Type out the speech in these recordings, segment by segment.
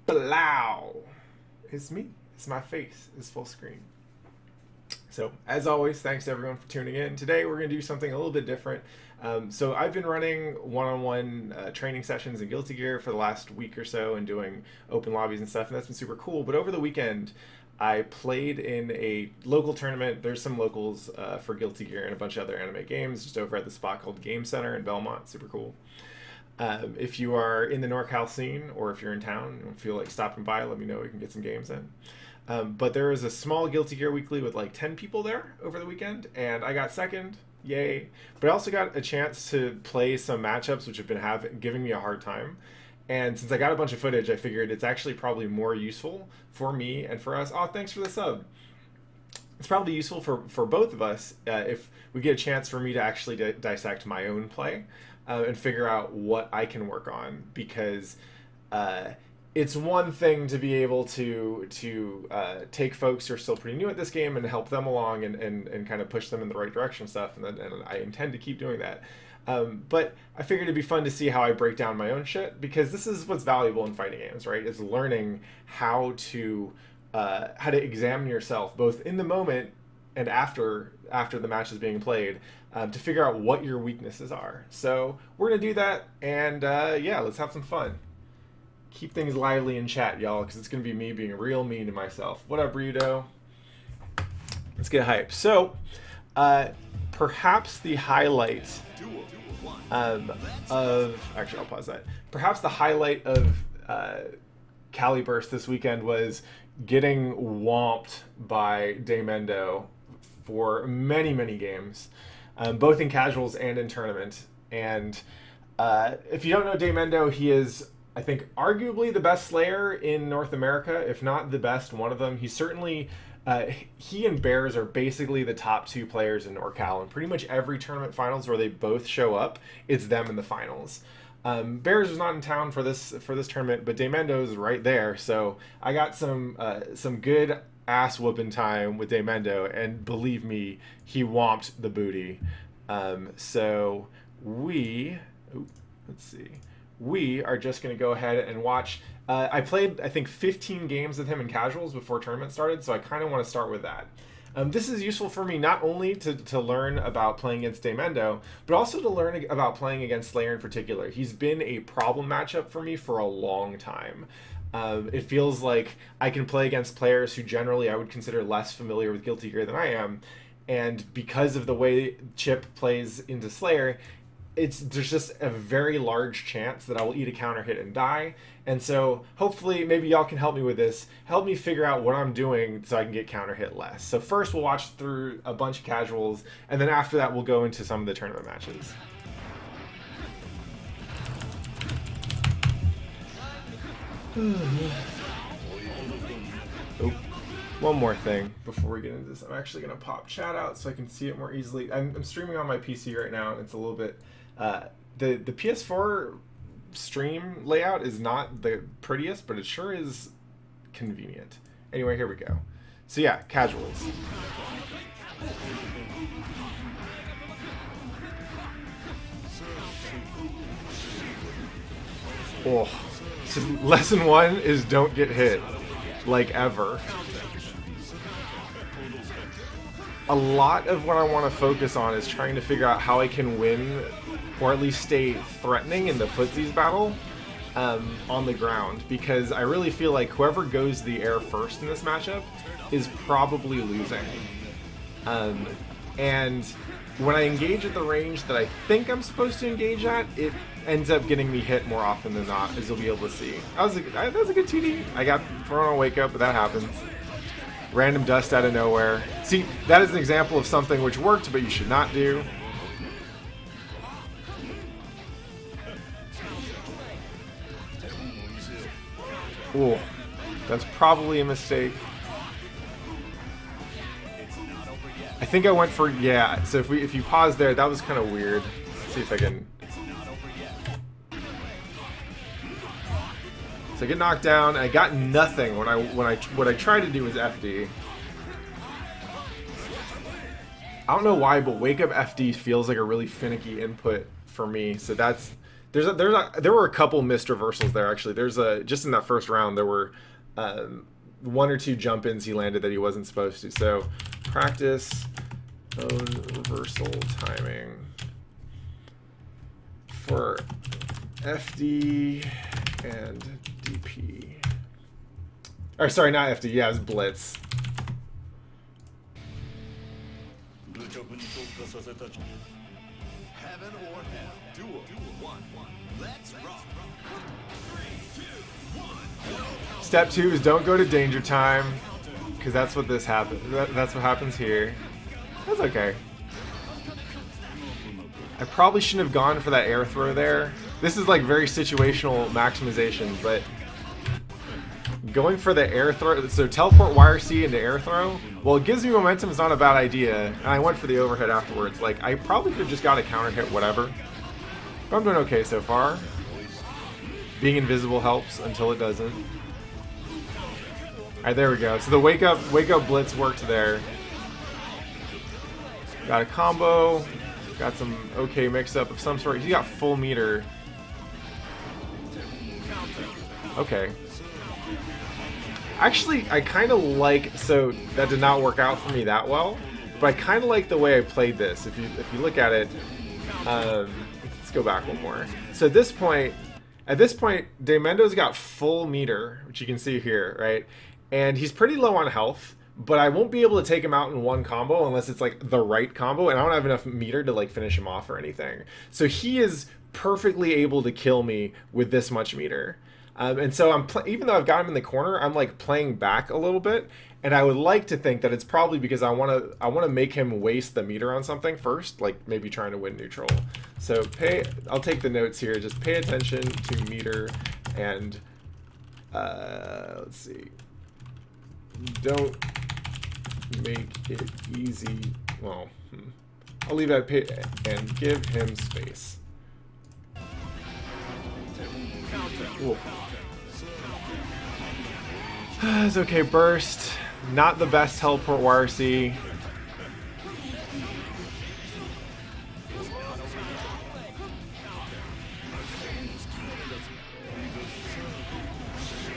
Blow. It's me. It's my face. It's full screen. So, as always, thanks to everyone for tuning in. Today, we're going to do something a little bit different. So, I've been running one-on-one training sessions in Guilty Gear for the last week or so and doing open lobbies and stuff, and that's been super cool. But over the weekend, I played in a local tournament. There's some locals for Guilty Gear and a bunch of other anime games just over at the spot called Game Center in Belmont. Super cool. If you are in the NorCal scene or if you're in town and feel like stopping by, let me know. We can get some games in. But there was a small Guilty Gear Weekly with like 10 people there over the weekend, and I got second. Yay. But I also got a chance to play some matchups which have been giving me a hard time. And since I got a bunch of footage, I figured it's actually probably more useful for me and for us. Oh, thanks for the sub. It's probably useful for both of us if we get a chance for me to actually dissect my own play and figure out what I can work on, because it's one thing to be able to take folks who are still pretty new at this game and help them along and kind of push them in the right direction and stuff, and I intend to keep doing that. But I figured it'd be fun to see how I break down my own shit, because this is what's valuable in fighting games, right? Is learning how to examine yourself both in the moment and after the match is being played, to figure out what your weaknesses are. So we're gonna do that, and yeah, let's have some fun. Keep things lively in chat, y'all, because it's gonna be me being real mean to myself. What up, Ryudo? Let's get hype. So, perhaps the highlight actually, I'll pause that. Perhaps the highlight of Cali Burst this weekend was getting whomped by daymendou for many, many games, both in casuals and in tournament. And if you don't know daymendou, he is, I think, arguably the best Slayer in North America, if not the best, one of them. He's certainly, he and Bears are basically the top two players in NorCal, and pretty much every tournament finals where they both show up, it's them in the finals. Bears was not in town for this tournament, but daymendou is right there, so I got some good ass whooping time with daymendou, and believe me, he whomped the booty. So let's see. We are just going to go ahead and watch. I played, I think, 15 games with him in casuals before tournament started, so I kind of want to start with that. This is useful for me not only to learn about playing against daymendou, but also to learn about playing against Slayer in particular. He's been a problem matchup for me for a long time. It feels like I can play against players who generally I would consider less familiar with Guilty Gear than I am, and because of the way Chip plays into Slayer, there's just a very large chance that I will eat a counter hit and die. And so hopefully maybe y'all can help me with this. Help me figure out what I'm doing so I can get counter hit less. So first we'll watch through a bunch of casuals, and then after that we'll go into some of the tournament matches. Oh, one more thing before we get into this. I'm actually going to pop chat out so I can see it more easily. I'm streaming on my PC right now, and it's a little bit... the PS4 stream layout is not the prettiest, but it sure is convenient. Anyway, here we go. So yeah, casuals. Oh, so lesson one is don't get hit, like ever. A lot of what I want to focus on is trying to figure out how I can win, or at least stay threatening in the footsies battle on the ground, because I really feel like whoever goes the air first in this matchup is probably losing. And when I engage at the range that I think I'm supposed to engage at, it ends up getting me hit more often than not, as you'll be able to see. That was a good 2D. I got thrown on a wake up, but that happens. Random dust out of nowhere. See, that is an example of something which worked, but you should not do. Ooh, that's probably a mistake. I think I went for, yeah, so if you pause there, that was kind of weird. Let's see if I can... So I get knocked down, and I got nothing when what I tried to do was FD. I don't know why, but wake up FD feels like a really finicky input for me, so that's There were a couple missed reversals there actually. There's a just in that first round there were one or two jump ins he landed that he wasn't supposed to. So practice own reversal timing for FD and DP. Or sorry, not FD. Yeah, it was Blitz. Heaven or hell. Duel. 1. Let's rock. 3, 2, 1. Step 2 is don't go to danger time, because that's what this happens. That's what happens here. That's okay. I probably shouldn't have gone for that air throw there. This is like very situational maximization, but going for the air throw, so teleport YRC into air throw, well, it gives me momentum, it's not a bad idea, and I went for the overhead afterwards. Like, I probably could have just got a counter hit, whatever. But I'm doing okay so far. Being invisible helps until it doesn't. Alright, there we go. So the wake up blitz worked there. Got a combo. Got some okay mix-up of some sort. He got full meter. Okay. Actually, I kind of like, so that did not work out for me that well, but I kind of like the way I played this. If you look at it, let's go back one more. So at this point, Daymendou's got full meter, which you can see here, right? And he's pretty low on health, but I won't be able to take him out in one combo unless it's like the right combo, and I don't have enough meter to like finish him off or anything. So he is perfectly able to kill me with this much meter. And so even though I've got him in the corner, I'm like playing back a little bit, and I would like to think that it's probably because I want to make him waste the meter on something first, like maybe trying to win neutral. So I'll take the notes here. Just pay attention to meter, and let's see. Don't make it easy. Well, I'll leave that and give him space. Ooh. It's okay, burst. Not the best teleport YRC.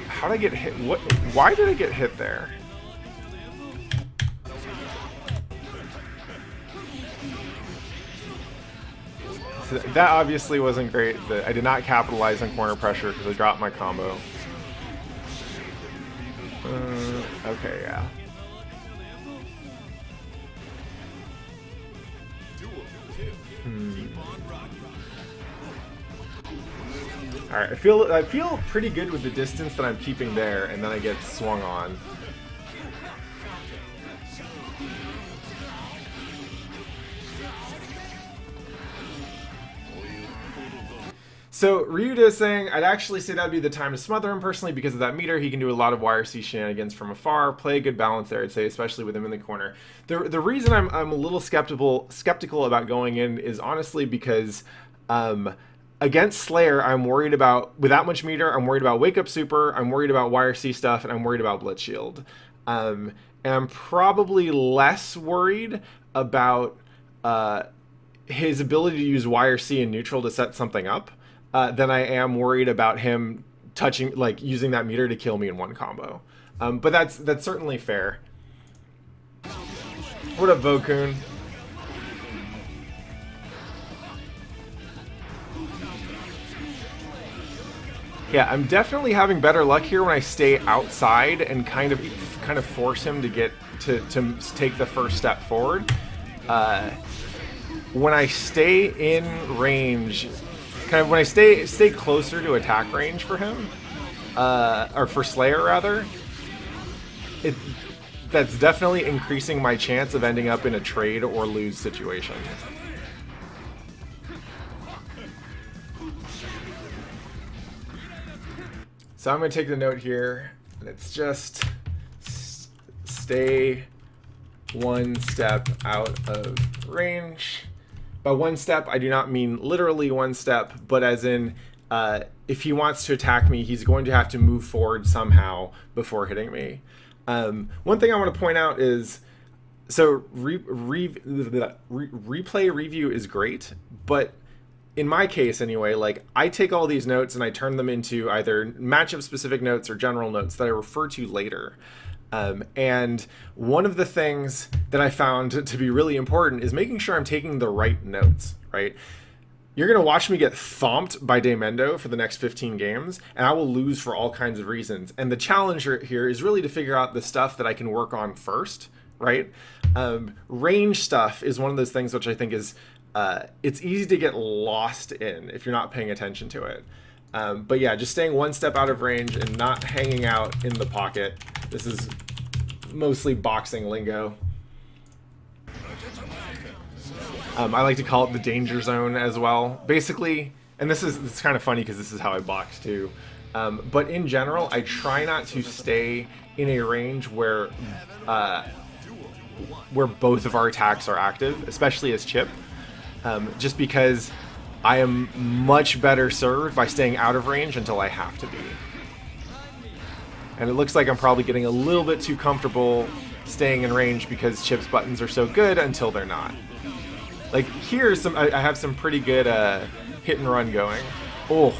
How'd I get hit? What? Why did I get hit there? So that obviously wasn't great. I did not capitalize on corner pressure because I dropped my combo. Okay, yeah. All right, I feel pretty good with the distance that I'm keeping there, and then I get swung on. So Ryuda is saying, I'd actually say that'd be the time to smother him personally because of that meter. He can do a lot of YRC shenanigans from afar. Play a good balance there, I'd say, especially with him in the corner. The reason I'm a little skeptical about going in is honestly because against Slayer, I'm worried about, with that much meter, I'm worried about Wake Up Super, I'm worried about YRC stuff, and I'm worried about Blitz Shield. And I'm probably less worried about his ability to use YRC in neutral to set something up. Than I am worried about him using that meter to kill me in one combo. But that's certainly fair. What up, Vokun? Yeah, I'm definitely having better luck here when I stay outside and kind of force him to get to take the first step forward. When I stay in range. When I stay closer to attack range for him, or for Slayer rather, that's definitely increasing my chance of ending up in a trade or lose situation. So I'm going to take the note here, and it's just stay one step out of range. By one step, I do not mean literally one step, but as in, if he wants to attack me, he's going to have to move forward somehow before hitting me. One thing I want to point out is, so replay review is great, but in my case anyway, like I take all these notes and I turn them into either matchup specific notes or general notes that I refer to later. And one of the things that I found to be really important is making sure I'm taking the right notes, right? You're going to watch me get thumped by daymendou for the next 15 games, and I will lose for all kinds of reasons. And the challenge here is really to figure out the stuff that I can work on first, right? Range stuff is one of those things which I think is, it's easy to get lost in if you're not paying attention to it. But yeah, just staying one step out of range and not hanging out in the pocket. This is mostly boxing lingo. I like to call it the danger zone as well. Basically, and it's kind of funny because this is how I box too. But in general, I try not to stay in a range where both of our attacks are active, especially as Chip, just because I am much better served by staying out of range until I have to be. And it looks like I'm probably getting a little bit too comfortable staying in range because Chip's buttons are so good until they're not. Like here's I have some pretty good hit and run going. Oh,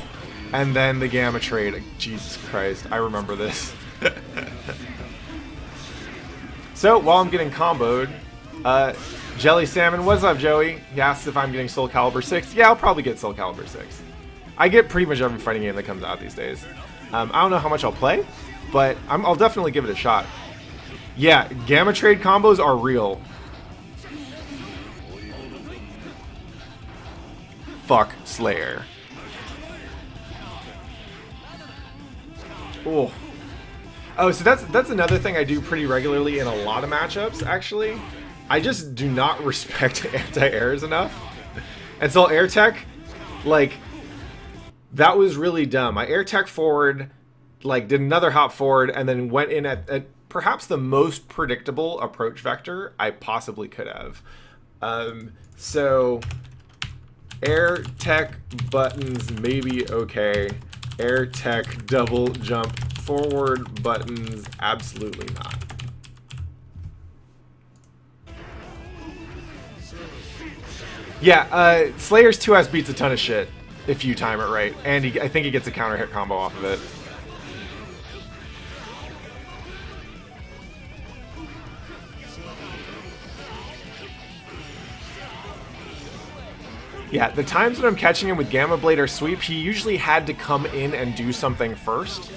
and then the gamma trade. Jesus Christ, I remember this. So while I'm getting comboed, Jelly Salmon, what's up, Joey? He asks if I'm getting Soul Calibur 6. Yeah, I'll probably get Soul Calibur 6. I get pretty much every fighting game that comes out these days. I don't know how much I'll play, but I'll definitely give it a shot. Yeah, gamma trade combos are real. Fuck Slayer. Oh. Oh, so that's another thing I do pretty regularly in a lot of matchups, actually. I just do not respect anti-airs enough. And so air tech, like, that was really dumb. I air tech forward, like, did another hop forward, and then went in at perhaps the most predictable approach vector I possibly could have. So air tech buttons maybe okay. Air tech double jump forward buttons absolutely not. Yeah, Slayer's 2S beats a ton of shit if you time it right, and I think he gets a counter hit combo off of it. Yeah, the times when I'm catching him with Gamma Blade or Sweep, he usually had to come in and do something first.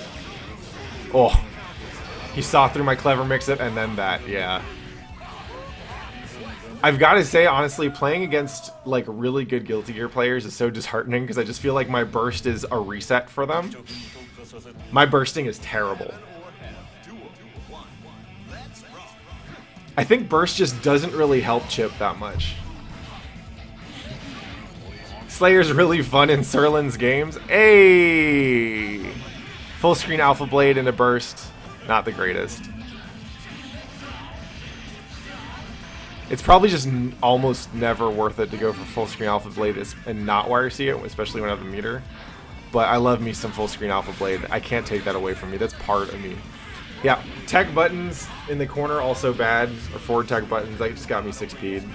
Oh, he saw through my clever mix-up and then that, yeah. I've got to say, honestly, playing against like really good Guilty Gear players is so disheartening because I just feel like my burst is a reset for them. My bursting is terrible. I think burst just doesn't really help Chip that much. Slayer's really fun in Serlin's games. Hey! Full screen Alpha Blade into burst. Not the greatest. It's probably just almost never worth it to go for full screen Alpha Blade and not YRC it, especially when I have the meter. But I love me some full screen Alpha Blade. I can't take that away from me. That's part of me. Yeah, tech buttons in the corner also bad. Or forward tech buttons. That just got me 6P'd.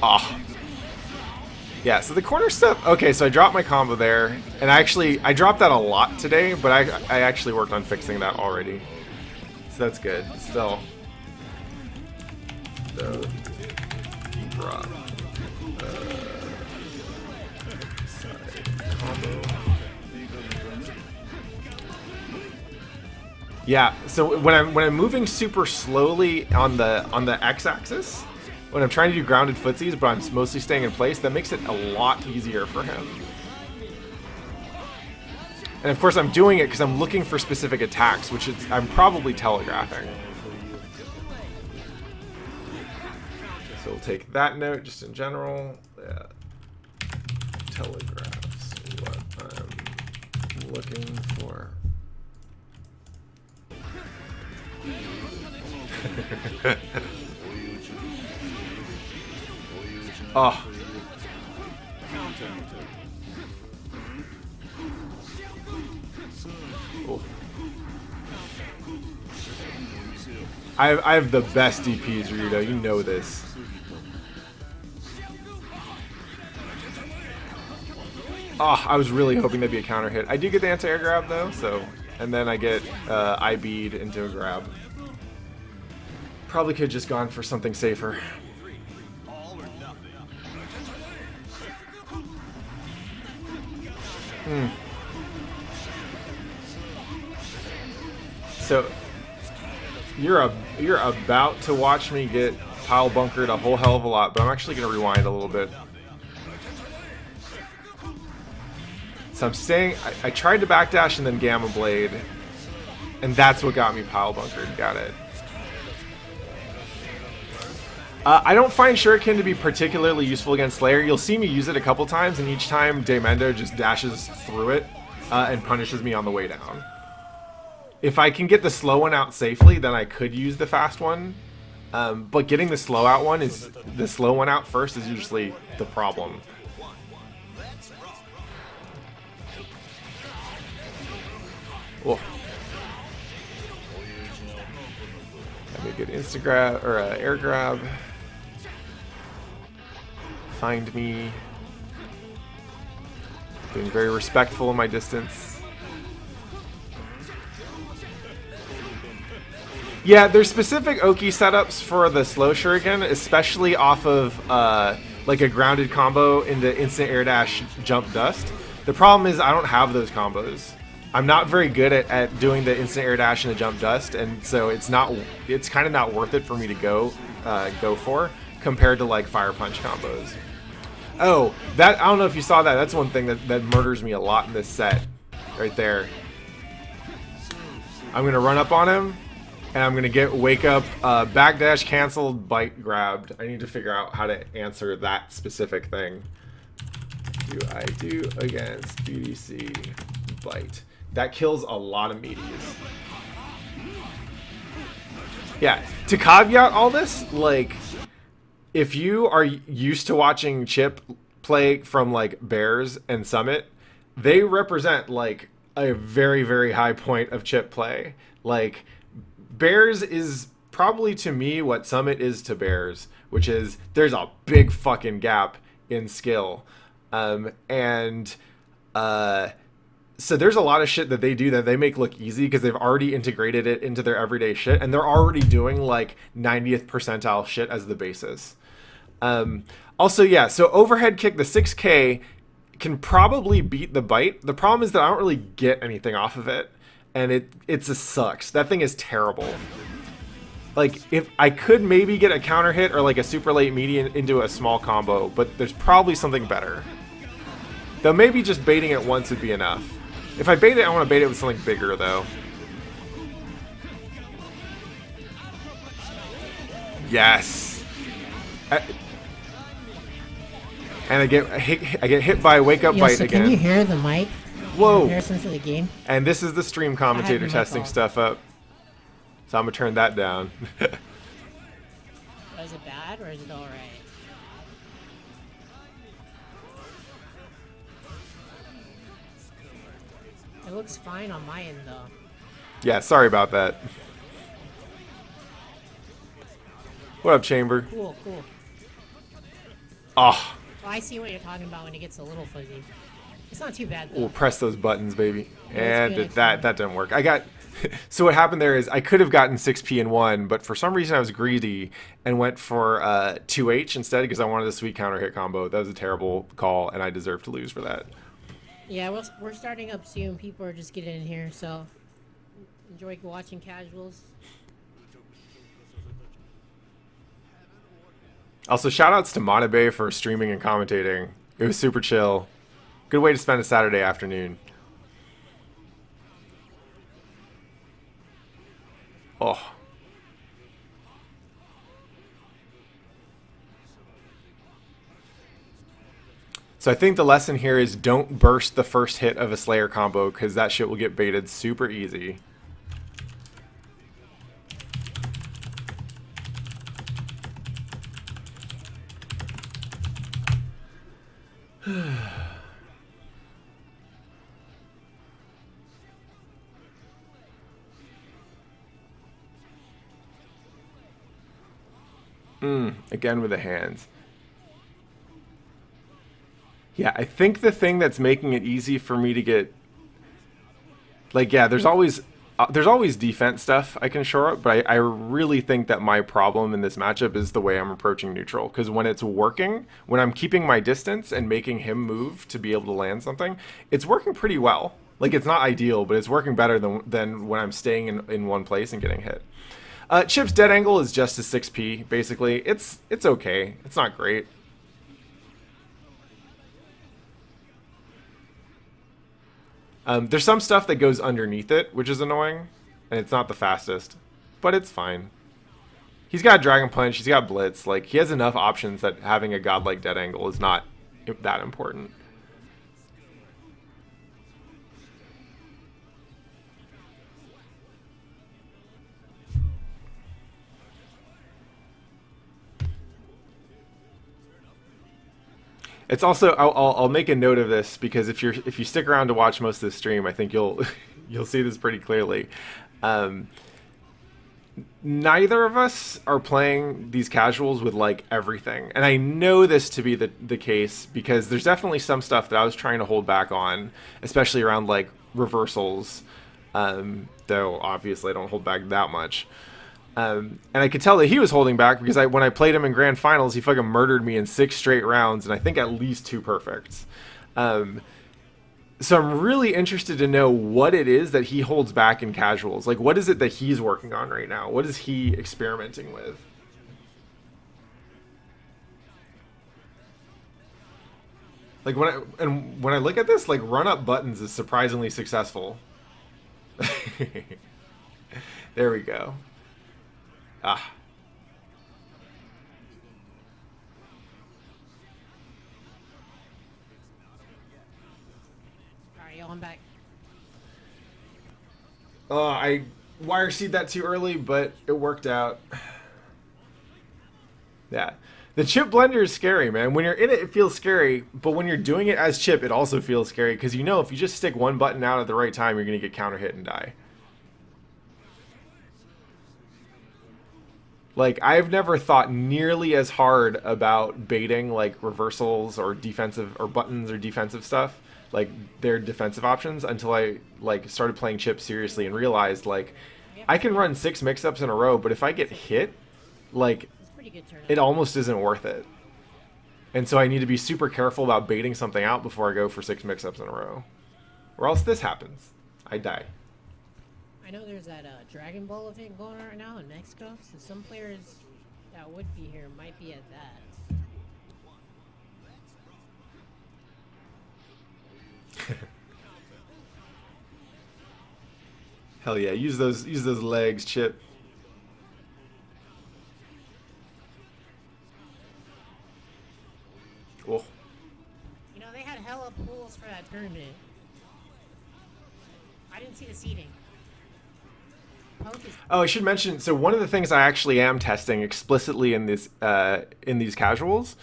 Ah. Yeah, so the corner stuff, okay, so I dropped my combo there, and I dropped that a lot today, but I actually worked on fixing that already. So that's good. Still. So, drop. Side combo. Yeah, so when I'm moving super slowly on the x-axis, when I'm trying to do grounded footsies, but I'm mostly staying in place, that makes it a lot easier for him. And of course I'm doing it because I'm looking for specific attacks, which I'm probably telegraphing. So we'll take that note just in general. Yeah. Telegraphs what I'm looking for. Oh. Oh. I have the best DPs, Rito. You know this. Oh, I was really hoping there'd be a counter hit. I do get the anti-air grab though, so, and then I get IB'd into a grab. Probably could have just gone for something safer. So you're about to watch me get pile bunkered a whole hell of a lot, but I'm actually gonna rewind a little bit. So I'm staying. I tried to backdash and then Gamma Blade, and that's what got me pile bunkered. Got it. I don't find Shuriken to be particularly useful against Slayer. You'll see me use it a couple times, and each time daymendou just dashes through it and punishes me on the way down. If I can get the slow one out safely, then I could use the fast one. But getting the slow one out first is usually the problem. Whoa. Let me get insta grab or air grab. Find me. Being very respectful in my distance. Yeah, there's specific Oki setups for the slow shuriken, especially off of like a grounded combo into instant air dash jump dust. The problem is I don't have those combos. I'm not very good at doing the instant air dash and the jump dust, and so it's kind of not worth it for me to go for compared to like fire punch combos. Oh, that I don't know if you saw that. That's one thing that murders me a lot in this set, right there. I'm gonna run up on him, and I'm gonna get wake up, backdash canceled, bite grabbed. I need to figure out how to answer that specific thing. Do I do against BDC bite? That kills a lot of meaties. Yeah, to caveat all this, like, if you are used to watching Chip play from, like, Bears and Summit, they represent, like, a very, very high point of Chip play. Like, Bears is probably, to me, what Summit is to Bears, which is there's a big fucking gap in skill. So there's a lot of shit that they do that they make look easy because they've already integrated it into their everyday shit, and they're already doing like 90th percentile shit as the basis. Also, yeah, so overhead kick, the 6K can probably beat the bite. The problem is that I don't really get anything off of it, and it just sucks. That thing is terrible. Like, if I could maybe get a counter hit or like a super late median into a small combo, but there's probably something better. Though maybe just baiting it once would be enough. If I bait it, I want to bait it with something bigger, though. Yes. And I get hit by wake up bite again. Can you hear the mic? Whoa. Comparison to the game. And this is the stream commentator testing stuff up. So I'm gonna turn that down. Was it bad or is it all right? It looks fine on my end, though. Yeah, sorry about that. What up, Chamber? Cool. Oh. Well, I see what you're talking about when it gets a little fuzzy. It's not too bad, though. We'll press those buttons, baby. Yeah, And that didn't work. So what happened there is I could have gotten 6P in one, but for some reason I was greedy and went for 2H instead because I wanted a sweet counter hit combo. That was a terrible call, and I deserve to lose for that. Yeah, we're starting up soon. People are just getting in here, so enjoy watching casuals. Also, shoutouts to Manabe for streaming and commentating. It was super chill. Good way to spend a Saturday afternoon. Oh. So I think the lesson here is don't burst the first hit of a Slayer combo because that shit will get baited super easy. Again with the hands. Yeah, I think the thing that's making it easy for me to get, like, yeah, there's always defense stuff I can shore up, but I really think that my problem in this matchup is the way I'm approaching neutral. Because when it's working, when I'm keeping my distance and making him move to be able to land something, it's working pretty well. Like, it's not ideal, but it's working better than when I'm staying in one place and getting hit. Chip's dead angle is just a 6p, basically. It's okay. It's not great. There's some stuff that goes underneath it, which is annoying, and it's not the fastest, but it's fine. He's got Dragon Punch, he's got Blitz, like, he has enough options that having a godlike dead angle is not that important. It's also I'll make a note of this because if you stick around to watch most of the stream, I think you'll you'll see this pretty clearly. Neither of us are playing these casuals with like everything, and I know this to be the case because there's definitely some stuff that I was trying to hold back on, especially around like reversals. Though obviously I don't hold back that much. And I could tell that he was holding back because when I played him in grand finals, he fucking murdered me in 6 straight rounds, and I think at least 2 perfects. So I'm really interested to know what it is that he holds back in casuals. Like, what is it that he's working on right now? What is he experimenting with? Like, when I look at this, like, run-up buttons is surprisingly successful. There we go. Ah. Alright, yo, I'm back. I wire seed that too early, but it worked out. Yeah. The chip blender is scary, man. When you're in it, it feels scary, but when you're doing it as chip, it also feels scary because you know if you just stick one button out at the right time, you're going to get counter hit and die. Like, I've never thought nearly as hard about baiting, like, reversals or defensive, or buttons or defensive stuff, like, their defensive options, until I, like, started playing chip seriously and realized, like, I can run 6 mix-ups in a row, but if I get hit, like, it almost isn't worth it. And so I need to be super careful about baiting something out before I go for 6 mix-ups in a row. Or else this happens. I die. I know there's that Dragon Ball event going on right now in Mexico, so some players that would be here might be at that. Hell yeah, use those legs, Chip. Oh. You know, they had hella pools for that tournament. I didn't see the seating. Oh, I should mention. So one of the things I actually am testing explicitly in these casuals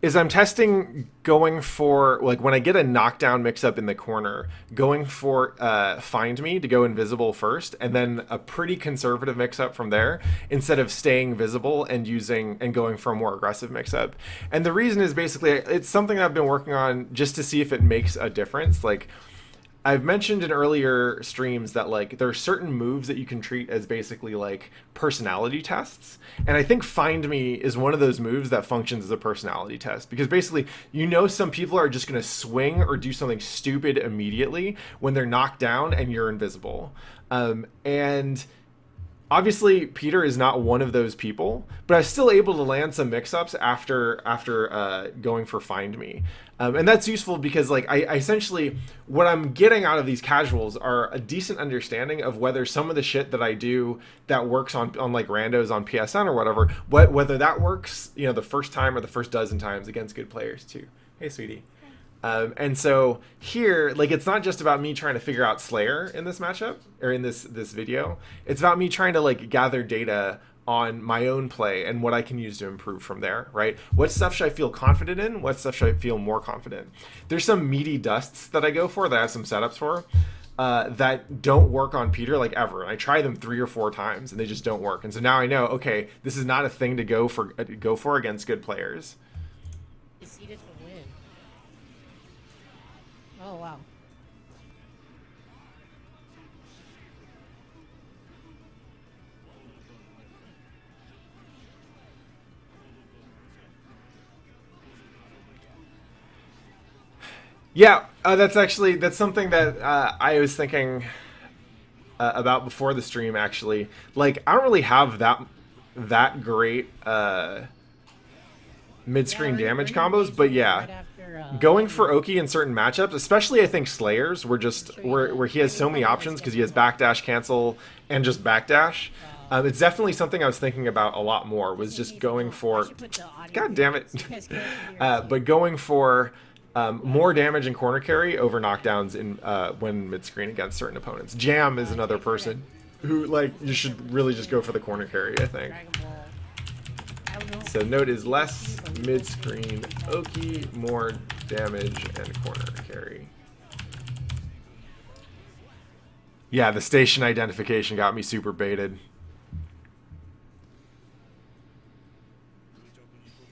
is I'm testing going for, like, when I get a knockdown mix-up in the corner, going for Find Me to go invisible first, and then a pretty conservative mix-up from there, instead of staying visible and going for a more aggressive mix-up. And the reason is basically it's something I've been working on just to see if it makes a difference. Like, I've mentioned in earlier streams that, like, there are certain moves that you can treat as basically like personality tests. And I think Find Me is one of those moves that functions as a personality test, because basically, you know, some people are just going to swing or do something stupid immediately when they're knocked down and you're invisible. And obviously Peter is not one of those people, but I was still able to land some mix-ups after going for Find Me. And that's useful because, like, I essentially, what I'm getting out of these casuals are a decent understanding of whether some of the shit that I do that works on like randos on PSN or whatever, whether that works, you know, the first time or the first dozen times against good players too. Hey, sweetie. And so here, like, it's not just about me trying to figure out Slayer in this matchup or in this video. It's about me trying to, like, gather data on my own play and what I can use to improve from there, right? What stuff should I feel confident in? What stuff should I feel more confident? There's some meaty dusts that I go for that I have some setups for. that don't work on Peter like ever. And I try them 3 or 4 times and they just don't work. And so now I know, okay, this is not a thing to go for against good players. It's needed to win. Oh wow. Yeah, that's something that I was thinking about before the stream. Actually, like I don't really have that great mid-screen Yeah, damage are you combos, but raging yeah, right after going for Oki in certain matchups, especially I think Slayers, show you the where he has so dragon many ball options is because he has getting backdash, cancel, and just backdash. uh, It's definitely something I was thinking about a lot more. Was this just needs to going go. I for, should put the audio God here damn it, so you guys can actually hear it. but going for more damage and corner carry over knockdowns in when mid screen against certain opponents. Jam is another person who like you should really just go for the corner carry. I think. Dragon Ball. I don't know. So note is less mid screen Oki, more damage and corner carry. Yeah, the station identification got me super baited.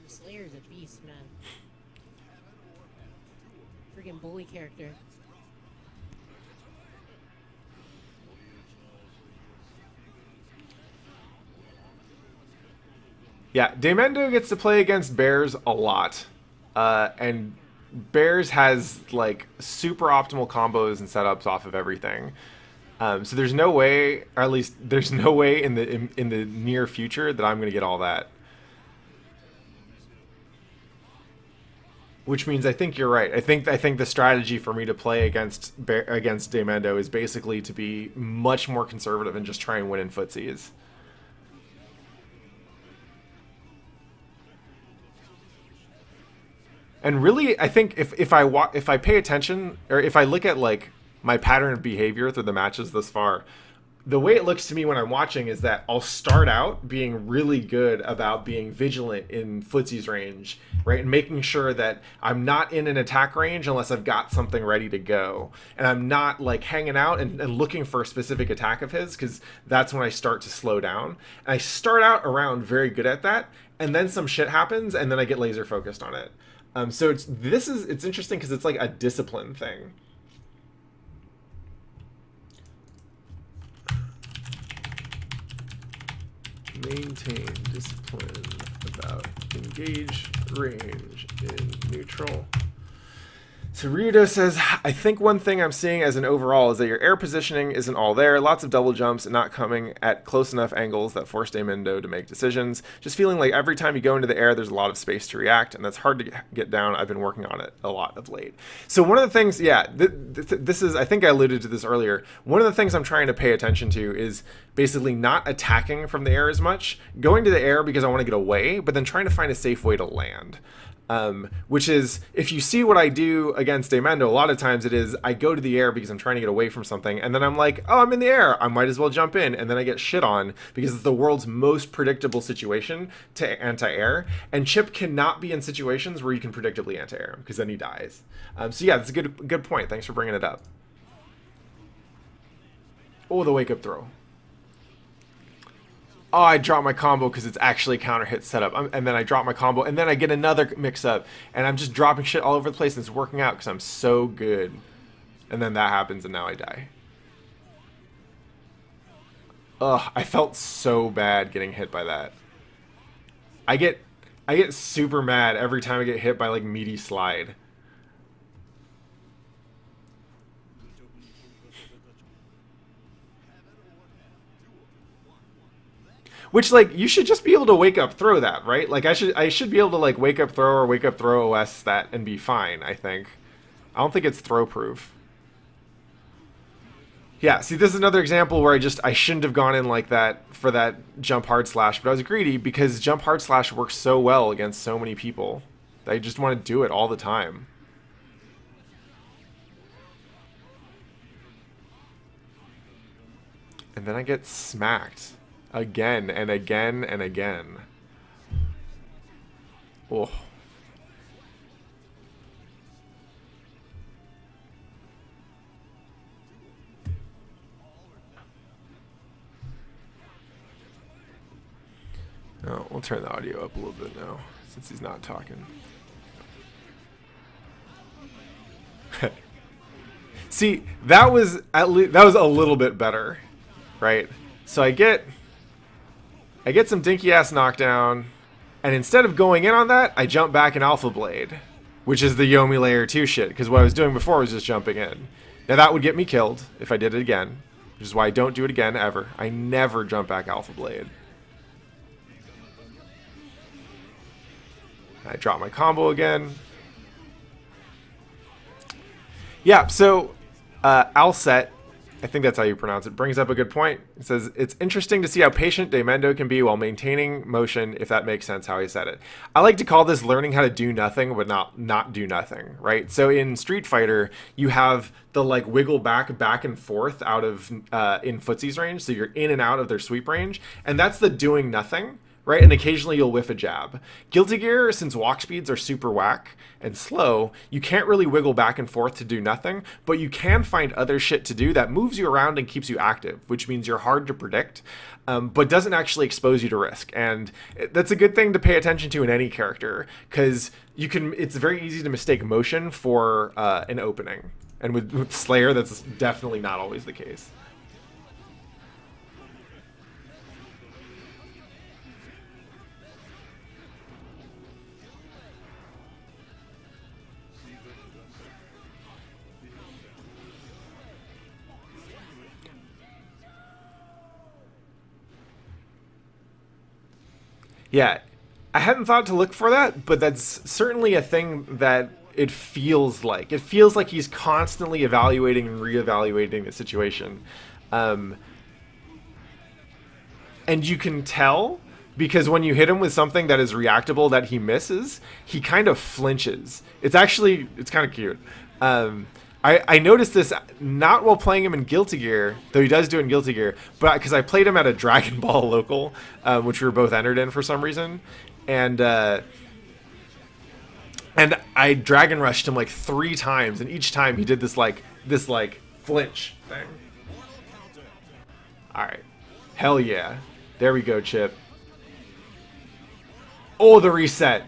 Slayer's a beast, man. Freaking bully character. Yeah, daymendou gets to play against Bears a lot. And Bears has like super optimal combos and setups off of everything. So there's no way, or at least there's no way in the near future that I'm going to get all that. Which means I think you're right. I think the strategy for me to play against daymendou is basically to be much more conservative and just try and win in footsies. And really, I think if I pay attention, or if I look at like my pattern of behavior through the matches thus far, the way it looks to me when I'm watching is that I'll start out being really good about being vigilant in footsie's range, right? And making sure that I'm not in an attack range unless I've got something ready to go. And I'm not like hanging out and looking for a specific attack of his, because that's when I start to slow down. And I start out around very good at that, and then some shit happens, and then I get laser focused on it. So it's interesting because it's like a discipline thing. Maintain discipline about engage range in neutral. So Ryudo says, I think one thing I'm seeing as an overall is that your air positioning isn't all there. Lots of double jumps and not coming at close enough angles that force daymendou to make decisions. Just feeling like every time you go into the air, there's a lot of space to react, and that's hard to get down. I've been working on it a lot of late. So one of the things, yeah, this is, I think I alluded to this earlier. One of the things I'm trying to pay attention to is basically not attacking from the air as much, going to the air because I want to get away, but then trying to find a safe way to land. Which is, if you see what I do against daymendou, a lot of times it is I go to the air because I'm trying to get away from something, and then I'm like, oh, I'm in the air, I might as well jump in, and then I get shit on because it's the world's most predictable situation to anti-air, and Chip cannot be in situations where you can predictably anti-air him because then he dies. So yeah, that's a good point. Thanks for bringing it up. Oh, the wake up throw. Oh, I drop my combo because it's actually counter hit setup. And then I drop my combo, and then I get another mix up, and I'm just dropping shit all over the place, and it's working out because I'm so good. And then that happens, and now I die. Ugh, I felt so bad getting hit by that. I get super mad every time I get hit by like meaty slide. Which, like, you should just be able to wake up throw that, right? Like, I should be able to, like, wake up throw or wake up throw OS that and be fine, I think. I don't think it's throw proof. Yeah, see, this is another example where I shouldn't have gone in like that for that jump hard slash, but I was greedy because jump hard slash works so well against so many people that I just want to do it all the time. And then I get smacked. Again and again and again. Oh. turn the audio up a little bit now since he's not talking. See, that was a little bit better, right? So I get some dinky ass knockdown, and instead of going in on that, I jump back in Alpha Blade, which is the Yomi layer 2 shit, because what I was doing before was just jumping in. Now that would get me killed if I did it again, which is why I don't do it again ever. I never jump back Alpha Blade. I drop my combo again. Yeah, so Alset, I think that's how you pronounce it, brings up a good point. It says, it's interesting to see how patient daymendou can be while maintaining motion, if that makes sense how he said it. I like to call this learning how to do nothing, but not do nothing, right? So in Street Fighter, you have the like wiggle back and forth out of in footsie's range, so you're in and out of their sweep range, and that's the doing nothing, right? And occasionally you'll whiff a jab. Guilty Gear, since walk speeds are super whack and slow, you can't really wiggle back and forth to do nothing, but you can find other shit to do that moves you around and keeps you active, which means you're hard to predict, but doesn't actually expose you to risk. And that's a good thing to pay attention to in any character, because it's very easy to mistake motion for an opening. And with Slayer, that's definitely not always the case. Yeah, I hadn't thought to look for that, but that's certainly a thing that it feels like. It feels like he's constantly evaluating and reevaluating the situation. And you can tell, because when you hit him with something that is reactable that he misses, he kind of flinches. It's kind of cute. I noticed this not while playing him in Guilty Gear, though he does do it in Guilty Gear, but because I played him at a Dragon Ball local, which we were both entered in for some reason, and I Dragon Rushed him like 3 times, and each time he did this flinch thing. All right, hell yeah, there we go, Chip. Oh, the reset.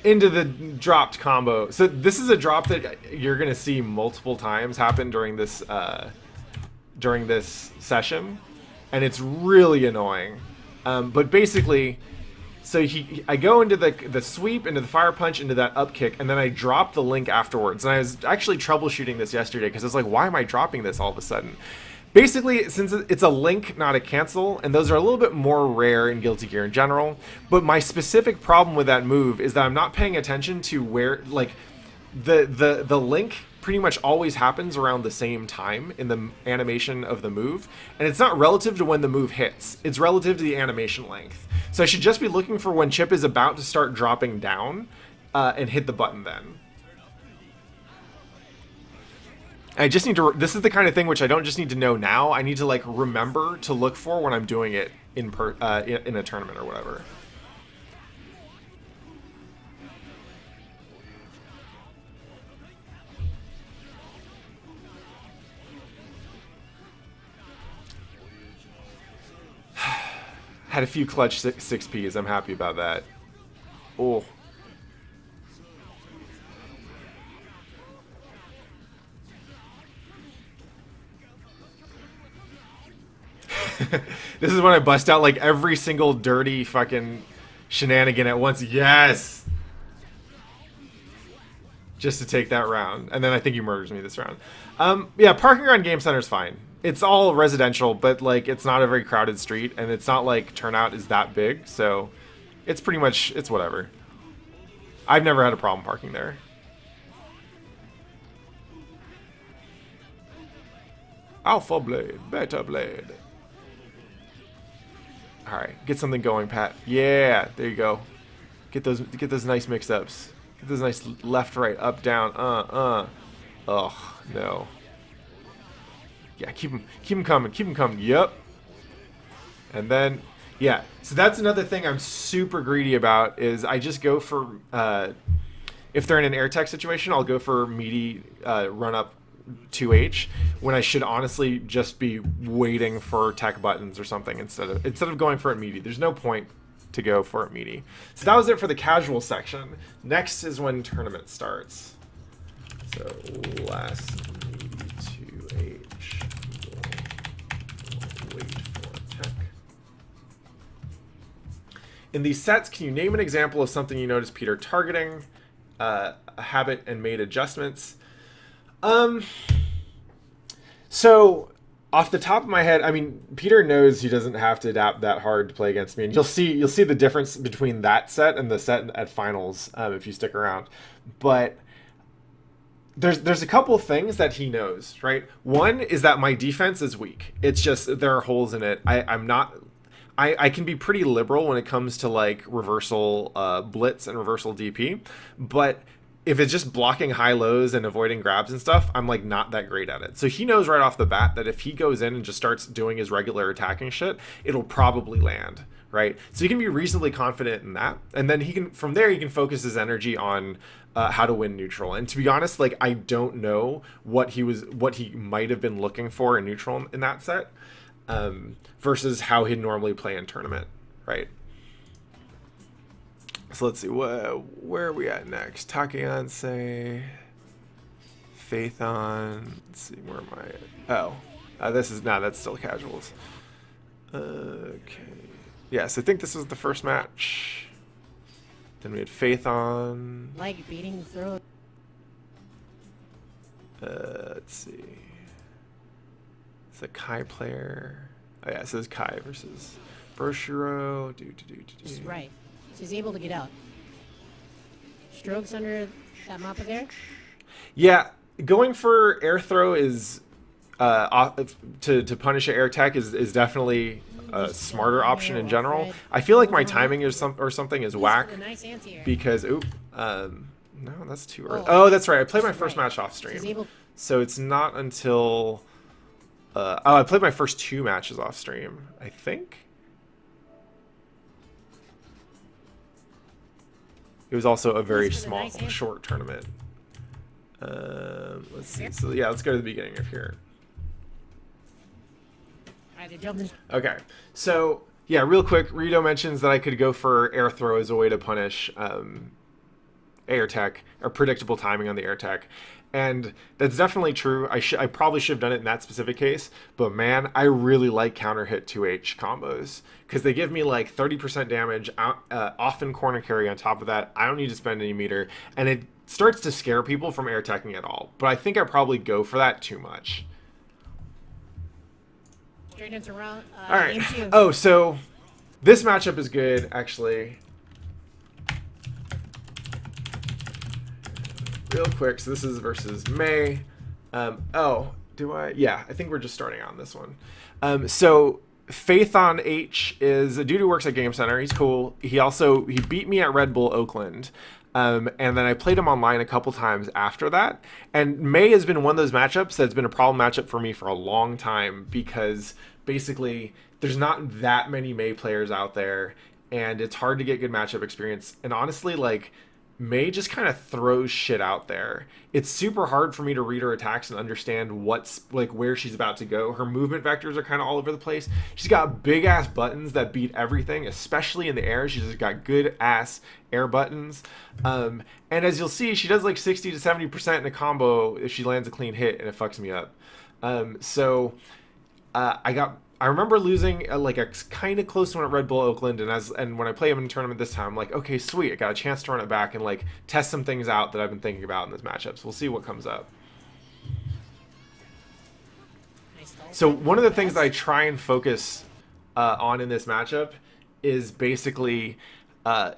Into the dropped combo. So this is a drop that you're gonna see multiple times happen during this session, and it's really annoying. But basically, so I go into the sweep, into the fire punch, into that up kick, and then I drop the link afterwards. And I was actually troubleshooting this yesterday because I was like, why am I dropping this all of a sudden? Basically, since it's a link, not a cancel, and those are a little bit more rare in Guilty Gear in general, but my specific problem with that move is that I'm not paying attention to where, like, the link pretty much always happens around the same time in the animation of the move, and it's not relative to when the move hits, it's relative to the animation length. So I should just be looking for when Chip is about to start dropping down, and hit the button then. I just need to, this is the kind of thing which I don't just need to know now, I need to like remember to look for when I'm doing it in a tournament or whatever. Had a few clutch 6Ps, I'm happy about that. Oh. This is when I bust out like every single dirty fucking shenanigan at once. Yes! Just to take that round. And then I think he murders me this round. Yeah, parking around Game Center is fine. It's all residential, but like it's not a very crowded street, and it's not like turnout is that big, so it's pretty much, it's whatever. I've never had a problem parking there. Alpha Blade, Beta Blade. Alright, get something going, Pat. Yeah, there you go. Get those nice mix-ups. Get those nice left, right, up, down, Ugh, no. Yeah, keep them coming. Yep. And then, yeah. So that's another thing I'm super greedy about is I just go for, if they're in an air tech situation, I'll go for meaty run up 2H when I should honestly just be waiting for tech buttons or something instead of going for it meaty. There's no point to go for a meaty. So that was it for the casual section. Next is when tournament starts. So last meaty 2H. We'll wait for tech. In these sets, can you name an example of something you noticed Peter targeting, a habit, and made adjustments? So off the top of my head, I mean, Peter knows he doesn't have to adapt that hard to play against me, and you'll see the difference between that set and the set at finals if you stick around. But there's a couple of things that he knows, right? One is that my defense is weak. It's just there are holes in it. I can be pretty liberal when it comes to like reversal blitz and reversal DP, but if it's just blocking high lows and avoiding grabs and stuff, I'm like not that great at it. So he knows right off the bat that if he goes in and just starts doing his regular attacking shit, it'll probably land, right? So he can be reasonably confident in that, and then from there he can focus his energy on how to win neutral. And to be honest, like I don't know what he might have been looking for in neutral in that set. Versus how he'd normally play in tournament, right? So let's see, where are we at next? Takeyanse, Phaethon. Let's see, where am I at? Oh, that's still casuals. Okay. Yes, I think this was the first match. Then we had Phaethon. Like beating throw. Let's see. It's a Kai player. Oh yeah, it says Kai versus Broshiro. Just right. She's able to get out. Strokes under that mappa there. Yeah, going for air throw is to punish an air tech is definitely a smarter option in general. I feel like my timing is something is whack because no, that's too early. Oh, that's right. I played my first match off stream, so it's not until. I played my first 2 matches off stream, I think. It was also a very small, short tournament. Let's see. So yeah, let's go to the beginning of here. Okay, so yeah, real quick, Rito mentions that I could go for air throw as a way to punish air tech, or predictable timing on the air tech. And that's definitely true. I probably should have done it in that specific case, but man, I really like counter hit 2H combos because they give me like 30% damage, often corner carry on top of that. I don't need to spend any meter, and it starts to scare people from air teching at all. But I think I probably go for that too much. Straight into round. All right. Oh, so this matchup is good actually. Real quick, so this is versus May. Yeah, I think we're just starting on this one. So Phaethon H is a dude who works at Game Center. He's cool. He beat me at Red Bull Oakland. And then I played him online a couple times after that. And May has been one of those matchups that's been a problem matchup for me for a long time because basically there's not that many May players out there and it's hard to get good matchup experience. And honestly, like, May just kind of throws shit out there. It's super hard for me to read her attacks and understand what's like where she's about to go. Her movement vectors are kind of all over the place. She's got big ass buttons that beat everything, especially in the air. She's just got good ass air buttons. And as you'll see, she does like 60 to 70% in a combo if she lands a clean hit, and it fucks me up. I remember losing like a kind of close one at Red Bull Oakland, and when I play him in a tournament this time, I'm like, okay, sweet, I got a chance to run it back and like test some things out that I've been thinking about in this matchup. So we'll see what comes up. So one of the things that I try and focus on in this matchup is basically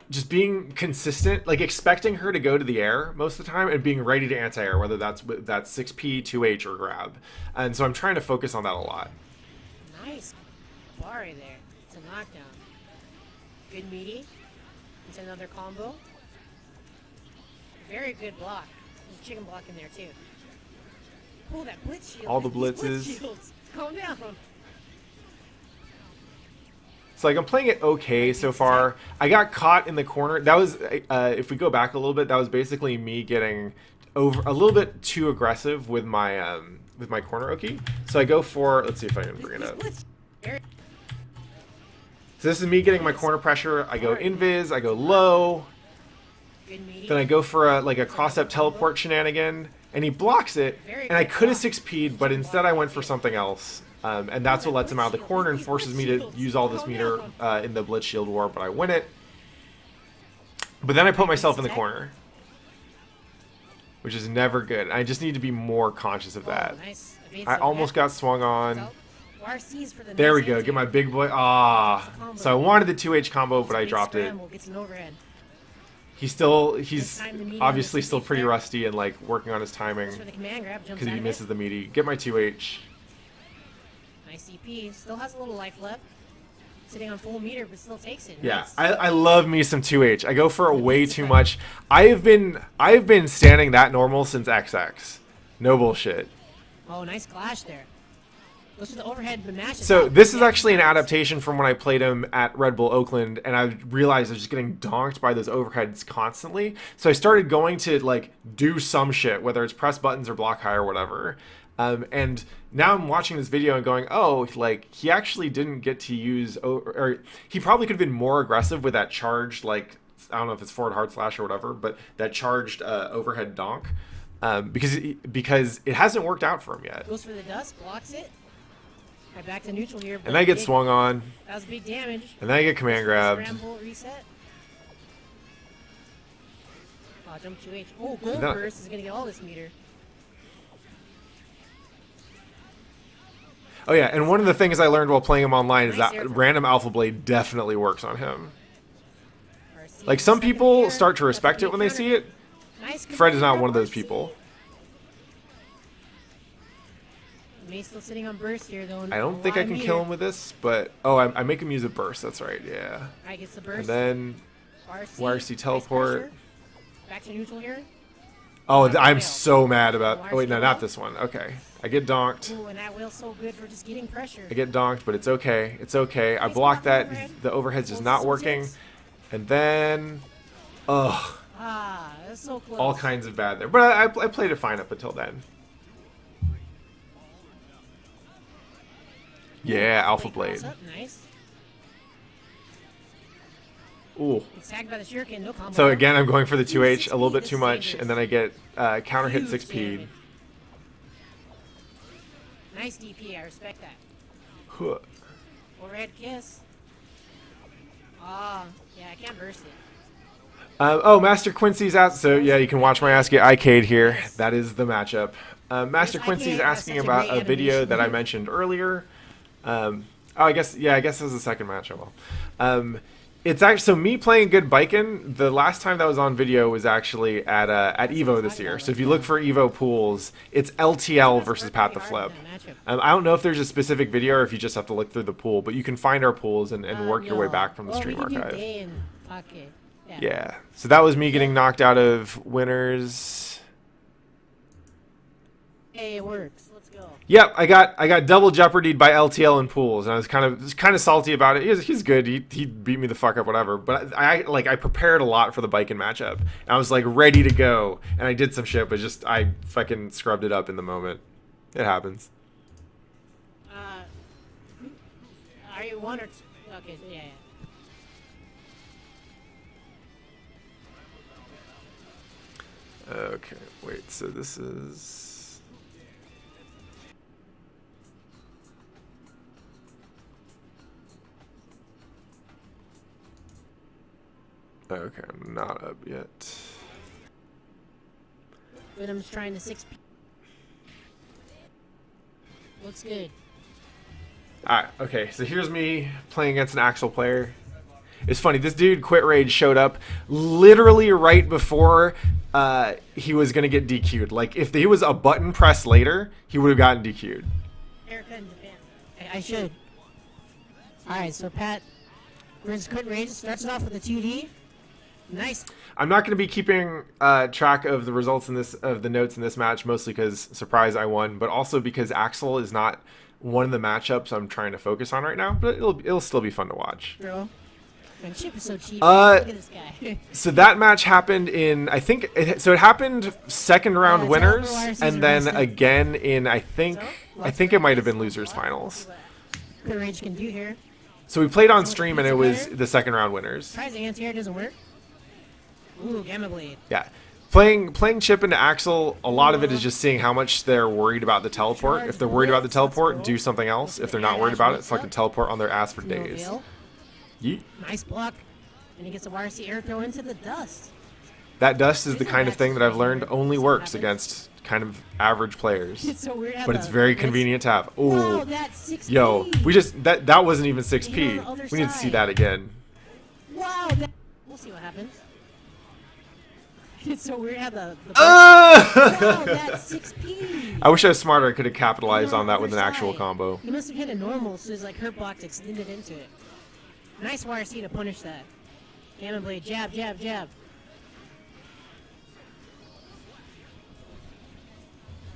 just being consistent, like expecting her to go to the air most of the time and being ready to anti-air, whether that's 6P, 2H, or grab. And so I'm trying to focus on that a lot. Nice Bari there. It's a knockdown. Good meaty. It's another combo. Very good block. There's a chicken block in there too. Oh, that blitz shield. All the blitzes. Calm down. So like I'm playing it okay so far. I got caught in the corner. That was if we go back a little bit, that was basically me getting over a little bit too aggressive with my corner oki. So I go for, let's see if I can bring it up. So this is me getting my corner pressure. I go invis, I go low. Good meaty. Then I go for a cross-up teleport shenanigan, and he blocks it. And I could have 6P'd, but instead I went for something else. And that's what lets him out of the corner and forces me to use all this meter in the Blitz Shield War, but I win it. But then I put myself in the corner, which is never good. I just need to be more conscious of that. Nice. I almost got swung on. RC's for the There we nice go. answer. Get my big boy. Ah. So I wanted the 2H combo, but I dropped it. Scramble, gets an overhead. He's obviously still pretty rusty and like working on his timing Goes for the command grab, jumps because out he of misses it. the meaty. Get my 2H. Nice CP. Still has a little life left. Sitting on full meter, but still takes it. Yeah, Nice. I love me some 2H. I go for it way too much. I've been standing that normal since XX. No bullshit. Oh, nice clash there. Goes for the overhead, but matches. So out. this is Yeah, actually an nice. adaptation from when I played him at Red Bull Oakland, and I realized I was just getting donked by those overheads constantly. So I started going to like do some shit, whether it's press buttons or block high or whatever. And now I'm watching this video and going, oh, like he actually didn't get to use, or he probably could have been more aggressive with that charged, like I don't know if it's forward hard slash or whatever, but that charged overhead donk, because it hasn't worked out for him yet. Goes for the dust, blocks it. Right back to neutral here. And I get swung on, That was big damage. and then I get command grabbed. Scramble, reset. Oh, jump 2H. Oh, gold No. burst is gonna get all this meter. Oh yeah, and one of the things I learned while playing him online is Nice that air throw. random alpha blade definitely works on him. RC Like some second people here. start to That's a respect it big when they counter see hit. it. Nice Fred is not command one of those RC. people. May's still sitting on burst here though. I don't think I can kill him with this, but oh, I make him use a burst. That's right, yeah. Alright, gets the burst. And then YRC nice teleport. pressure. Back to neutral here. oh, Nice I'm whale. so mad about. Oh wait, no, YRC not whale. this one. Okay, I get donked. Ooh, and that wheel's so good for just getting pressure. I get donked, but it's okay. It's okay. I Nice block block that. overhead. The overhead's just Closes not some working. tips. And then, ugh, Ah, that's so close. all kinds of bad there. But I played it fine up until then. Yeah, Alpha Blade. Cross up, nice. Ooh. Gets tagged by the shuriken, no combo. So again, I'm going for the 2H a little 6P, bit this too is much, dangerous. and then I get counter hit Huge 6P. damage. Nice DP, I respect that. Huh. Overhead kiss. Ah, yeah, I can't burst it. Oh, Master Quincy's out. So yeah, you can watch my ass get IK'd here. That is the matchup. Master This Quincy's IK has asking such a about great a video animation. that I mentioned earlier. Oh, I guess this is the second match. Oh well. It's actually so me playing good biking. The last time that was on video was actually at Evo this year. So if you look for Evo pools, it's LTL versus Pat the Flip. I don't know if there's a specific video or if you just have to look through the pool, but you can find our pools and work your way back from the stream archive. Okay. Yeah. So that was me getting knocked out of winners. Hey, it works. Let's go. Yep, I got double jeopardied by LTL in pools, and I was kind of salty about it. He's good. He beat me the fuck up, whatever. But I prepared a lot for the biking matchup. And I was like ready to go, and I did some shit, but just I fucking scrubbed it up in the moment. It happens. Are you one or two? Okay, yeah. Okay, wait. So this is. Okay, I'm not up yet. Venom's trying to 6P. Looks good. Alright, okay, so here's me playing against an Axel player. It's funny, this dude, Quit Rage, showed up literally right before he was going to get DQ'd. Like, if he was a button press later, he would have gotten DQ'd. Haircut in Japan. I should. Alright, so Pat versus Quit Rage starts it off with a 2D. Nice. I'm not going to be keeping track of the results in this, of the notes in this match, mostly because, surprise, I won, but also because Axel is not one of the matchups I'm trying to focus on right now, but it'll still be fun to watch. Bro. Man, Chip is so cheap. Look at this guy. So that match happened in, I think, it happened second round Yeah, winners, Teleporter and season then reset. again in, I think it might have been losers finals. Quit Rage can do here. So we played on stream, and it was the second round winners. Tries the anti-air, doesn't work. Ooh, Gamma Blade. Yeah. Playing Chip into Axel, a lot of it is just seeing how much they're worried about the teleport. If they're worried about the teleport, do something else. If they're not worried about it, fucking teleport on their ass for days. Yeet. Nice block. And he gets a YRC air throw into the dust. That dust is the kind of thing that I've learned only works against kind of average players. It's so weird. But it's very convenient to have. Wow, Ooh. that's 6P. Yo, we just that wasn't even 6P. We need to see that again. Wow, we'll see what happens. It's so weird how the wow, that's 6P. I wish I was smarter. I could have capitalized on that with an actual combo. He must have hit a normal, so his like hurt box extended into it. Nice YRC to punish that. Gamma Blade, jab, jab, jab.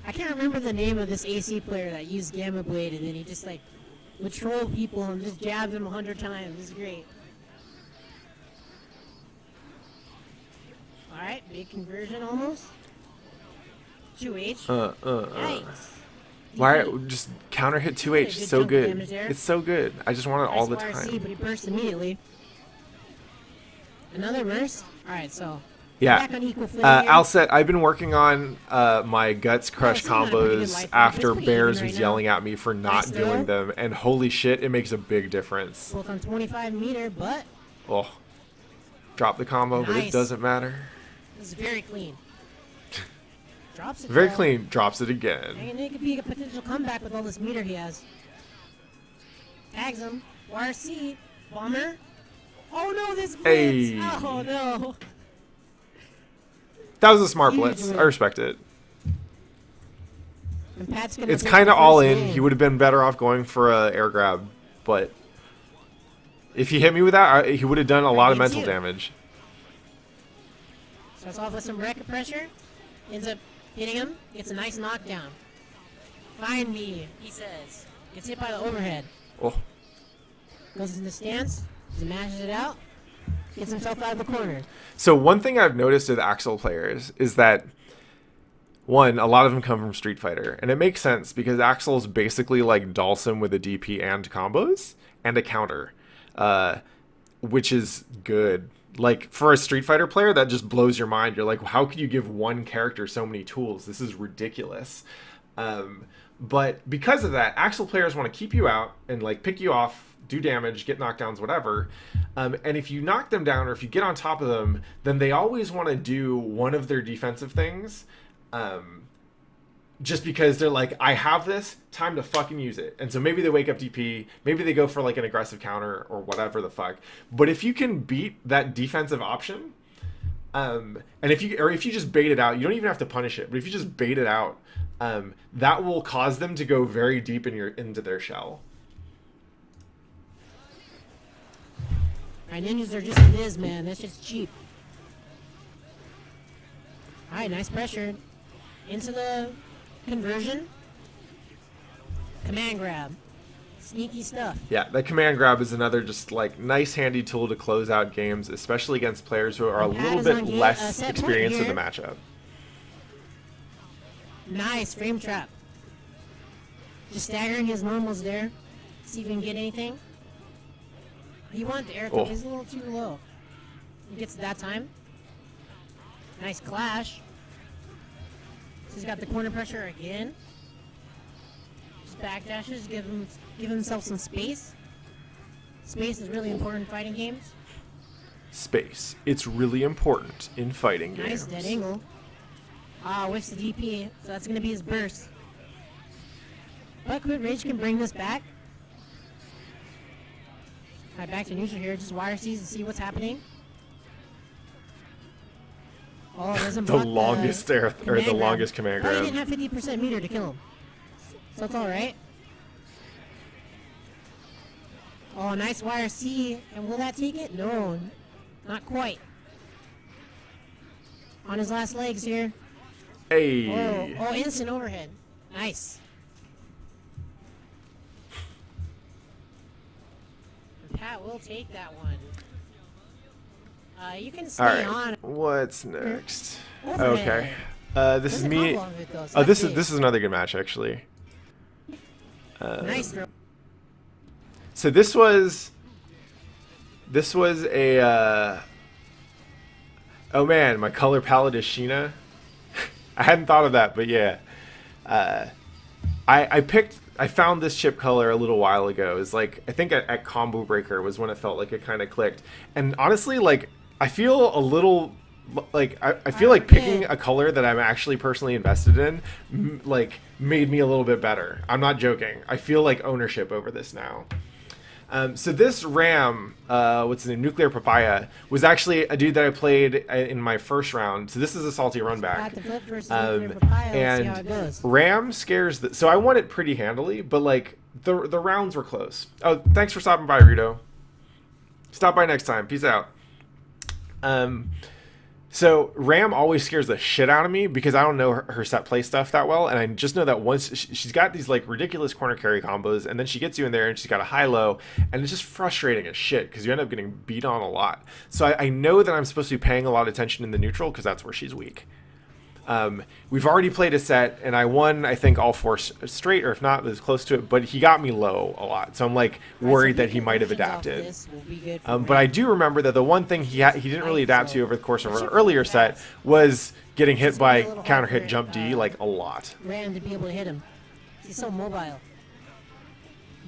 I can't remember the name of this AC player that used Gamma Blade and then he just like would troll people and just jab them 100 times. It's great. Alright, big conversion almost. 2H. Yikes. Why just counter hit 2H? Good So jump good. damage there. It's so good. I just want it all the Nice YRC, time. but he burst immediately. Another burst? Alright, so Yeah. back on equal footing here. Alset, I've been working on my Guts Crush it's not a pretty good combos life, after it's pretty Bears even was right yelling now. at me for not Nice doing throw. them, and holy shit, it makes a big difference. Both on 25 meter, but Oh, drop the combo, but it Nice. doesn't matter. this is very clean. Drops it. Very though. clean, drops it again. And it could be a potential comeback with all this meter he has. Tags him. YRC. Bomber. Oh no, this blitz. Hey. Oh no. That was a smart Huge blitz. win. I respect it. And Pat's gonna It's take kind the of all first in. game. He would have been better off going for a air grab, but if he hit me with that, he would have done a lot of Against mental you. damage. Starts off with some bracket pressure. Ends up hitting him. Gets a nice knockdown. Find me, he says. Gets hit by the overhead. Oh, Goes in the stance. Smashes it out. Gets himself out of the corner. so one thing I've noticed with Axel players is that one, a lot of them come from Street Fighter, and it makes sense because Axel's basically like Dhalsim with a DP and combos and a counter, which is good. Like for a Street Fighter player, that just blows your mind. You're like, how could you give one character so many tools? This is ridiculous. But because of that, Axel players want to keep you out and like pick you off, do damage, get knockdowns, whatever. And if you knock them down or if you get on top of them, then they always want to do one of their defensive things. Just because they're like, I have this, time to fucking use it. And so maybe they wake up DP, maybe they go for like an aggressive counter or whatever the fuck. But if you can beat that defensive option, and if you just bait it out, you don't even have to punish it. But if you just bait it out, that will cause them to go very deep into their shell. Alright, ninjas are just Liz, man. That's just cheap. Alright, nice pressure. Into the conversion. Command grab. Sneaky stuff. Yeah, that command grab is another just like nice handy tool to close out games, especially against players who are a And Pat little is bit on less set point experienced with the here. matchup. Nice frame trap. Just staggering his normals there. See if he can get anything. He wanted the air throw. Oh. He's a little too low. He gets it that time. Nice clash. So he's got the corner pressure again. Just backdashes, give himself some space. Space is really important in fighting games. Space. It's really important in fighting Nice games. dead angle. Ah, whiffs the DP, so that's gonna be his burst. But Quit Rage can bring this back. Alright, back to neutral here. Just YRCs to see what's happening. Oh, it doesn't The block longest air, or the command grab. longest command But he grab. didn't have 50% meter to kill him. So that's alright. Oh, nice YRC. And will that take it? No, not quite. On his last legs here. Hey. Oh, instant overhead. Nice. Pat will take that one. You can stay All right. on. What's next? Overhead. Okay. This There's is a me. combo of it, though, so Oh, that's this is big. this is another good match actually. Nice throw. So this was This was a... Oh man, my color palette is Sheena. I hadn't thought of that, but yeah. I found this chip color a little while ago. It was like, I think at Combo Breaker was when it felt like it kind of clicked. And honestly, like, I feel a little... Like, I feel like picking a color that I'm actually personally invested in, like, made me a little bit better. I'm not joking. I feel like ownership over this now. So this Ram, what's his name, Nuclear Papaya, was actually a dude that I played in my first round. So this is a salty run back. Pattheflip versus Nuclear Papaya. Let's see how it goes. Ram scares the... So I won it pretty handily, but like the rounds were close. Oh, thanks for stopping by, Rito. Stop by next time. Peace out. So Ram always scares the shit out of me because I don't know her set play stuff that well, and I just know that once she's got these like ridiculous corner carry combos, and then she gets you in there and she's got a high-low, and it's just frustrating as shit because you end up getting beat on a lot. So I know that I'm supposed to be paying a lot of attention in the neutral because that's where she's weak. We've already played a set, and I won, I think, all 4 straight, or if not, it was close to it, but he got me low a lot, so I'm, like, worried that he might have adapted. But I do remember that the one thing he didn't really adapt to over the course of an earlier set was getting hit by counter-hit jump D, like, a lot. Ram to be able to hit him. He's so mobile.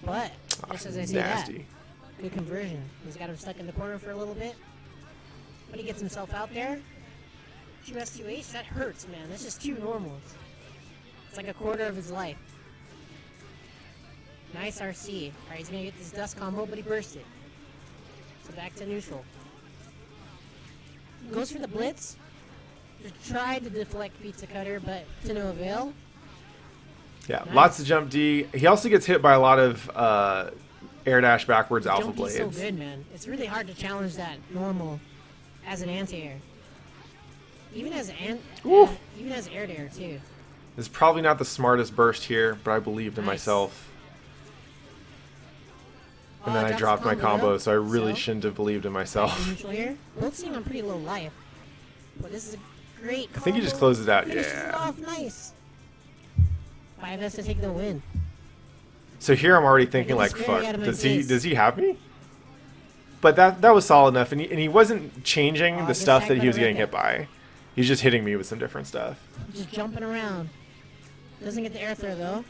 But, just as I say that, good conversion. He's got him stuck in the corner for a little bit, but he gets himself out there. 2S, 2H, that hurts, man. That's just 2 normals. It's like a quarter of his life. Nice RC. Alright, he's gonna get this dust combo, but he burst it. So back to neutral. Goes for the blitz. Just tried to deflect Pizza Cutter, but to no avail. Yeah, nice. Lots of jump D. He also gets hit by a lot of air dash backwards alpha blades. Jump D's so good, man. It's really hard to challenge that normal as an anti-air. Even as air to air too. It's probably not the smartest burst here, but I believed in myself. And then I dropped my combo, so I really shouldn't have believed in myself. Neutral here. Both seem on pretty low life, but this is a great combo. I think he just closes it out. Finishes Yeah. it off nice. 5S to take the win. So here I'm already thinking like, fuck, does he have me? But that was solid enough, and he wasn't changing the stuff that he was getting hit by. He's just hitting me with some different stuff. Just jumping around. Doesn't get the air throw though.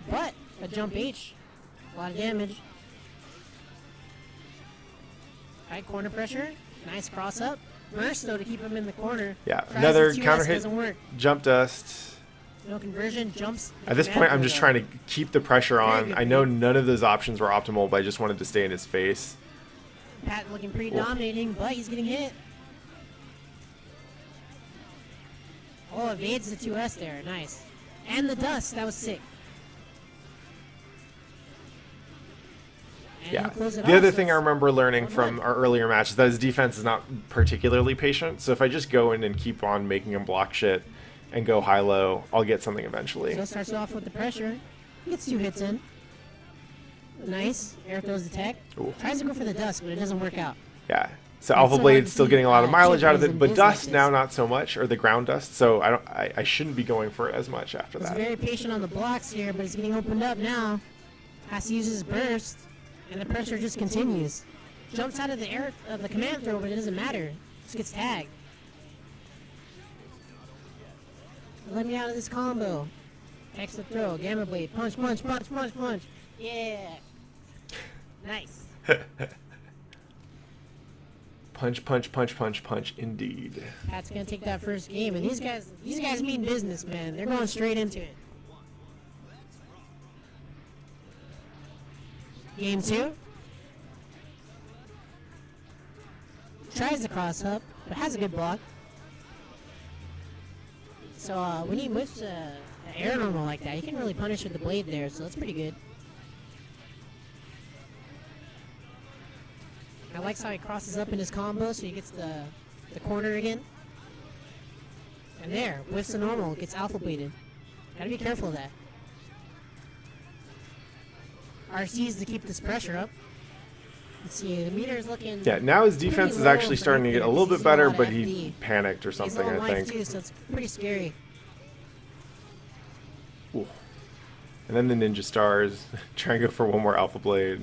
But a jump H. A lot of damage. Alright, corner pressure. Nice cross up. Burst though to keep him in the corner. Yeah, another counter hit. Jump dust. No conversion, jumps. At this point, I'm just trying to keep the pressure on. I know none of those options were optimal, but I just wanted to stay in his face. Pat looking pretty dominating, but he's getting hit. Oh, evades the 2S there. Nice. And the dust. That was sick. And yeah. The other thing I remember learning from our earlier match is that his defense is not particularly patient. So if I just go in and keep on making him block shit and go high-low, I'll get something eventually. So it starts off with the pressure. Gets 2 hits in. Nice. Air throws the tech. Ooh. Tries to go for the dust, but it doesn't work out. Yeah. So Alpha Blade's still getting a lot of mileage out of it, but dust now not so much, or the ground dust. So I shouldn't be going for it as much after that. He's very patient on the blocks here, but he's getting opened up now. Has to use his burst, and the pressure just continues. Jumps out of the air of the command throw, but it doesn't matter. Just gets tagged. Let me out of this combo. Extra throw, gamma blade, punch, punch, punch, punch, punch. Yeah. Nice. Punch, punch, punch, punch, punch, indeed. Pat's gonna take that first game, and these guys mean business, man. They're going straight into it. Game 2. Tries the cross up, but has a good block. So when he whips an air normal like that, he can really punish with the blade there, so that's pretty good. I like how he crosses up in his combo, so he gets the corner again. And there, whiffs the normal, gets alpha bladed. Gotta be careful of that. RCs to keep this pressure up. Let's see, the meter is looking... Yeah, now his defense is actually starting to get a little bit better, but he panicked or something, I think. Too, so it's pretty scary. Ooh. And then the Ninja Stars. Try and go for one more Alpha Blade.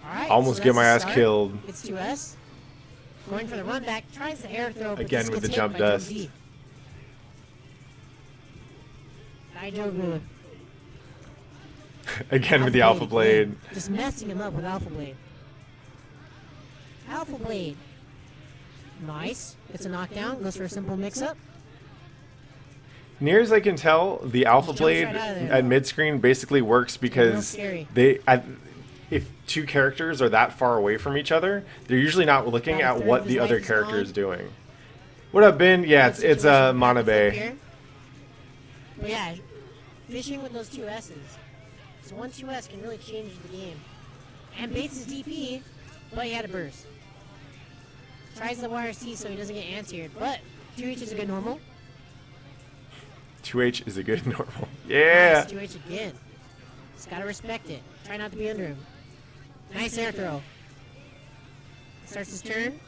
Alright, Almost so get that's my a ass start. killed. It's 2S. Going for the run back. Tries the air throw. But Again just with gets the hit jump by dust. D. Daijobu. Again with the Alpha Blade. again. Just messing him up with Alpha Blade. Alpha Blade. Nice. It's a knockdown. Goes for a simple mix-up. Near as I can tell, the Alpha Jumps Blade right out of there. at mid-screen basically works because scary. if two characters are that far away from each other, they're usually not looking About a at third what of his the life other is character gone. is doing. What up, Ben? Yeah, Good it's situation with Manabe. pattheflip here. But yeah, fishing with those 2S's. So one 2S can really change the game. And baits his DP, but he had a burst. Tries the YRC so he doesn't get anti-aired, but 2H is a good normal. 2H is a good normal. Yeah. Nice 2H again. Just gotta respect it. Try not to be under him. Nice air throw. Starts his turn.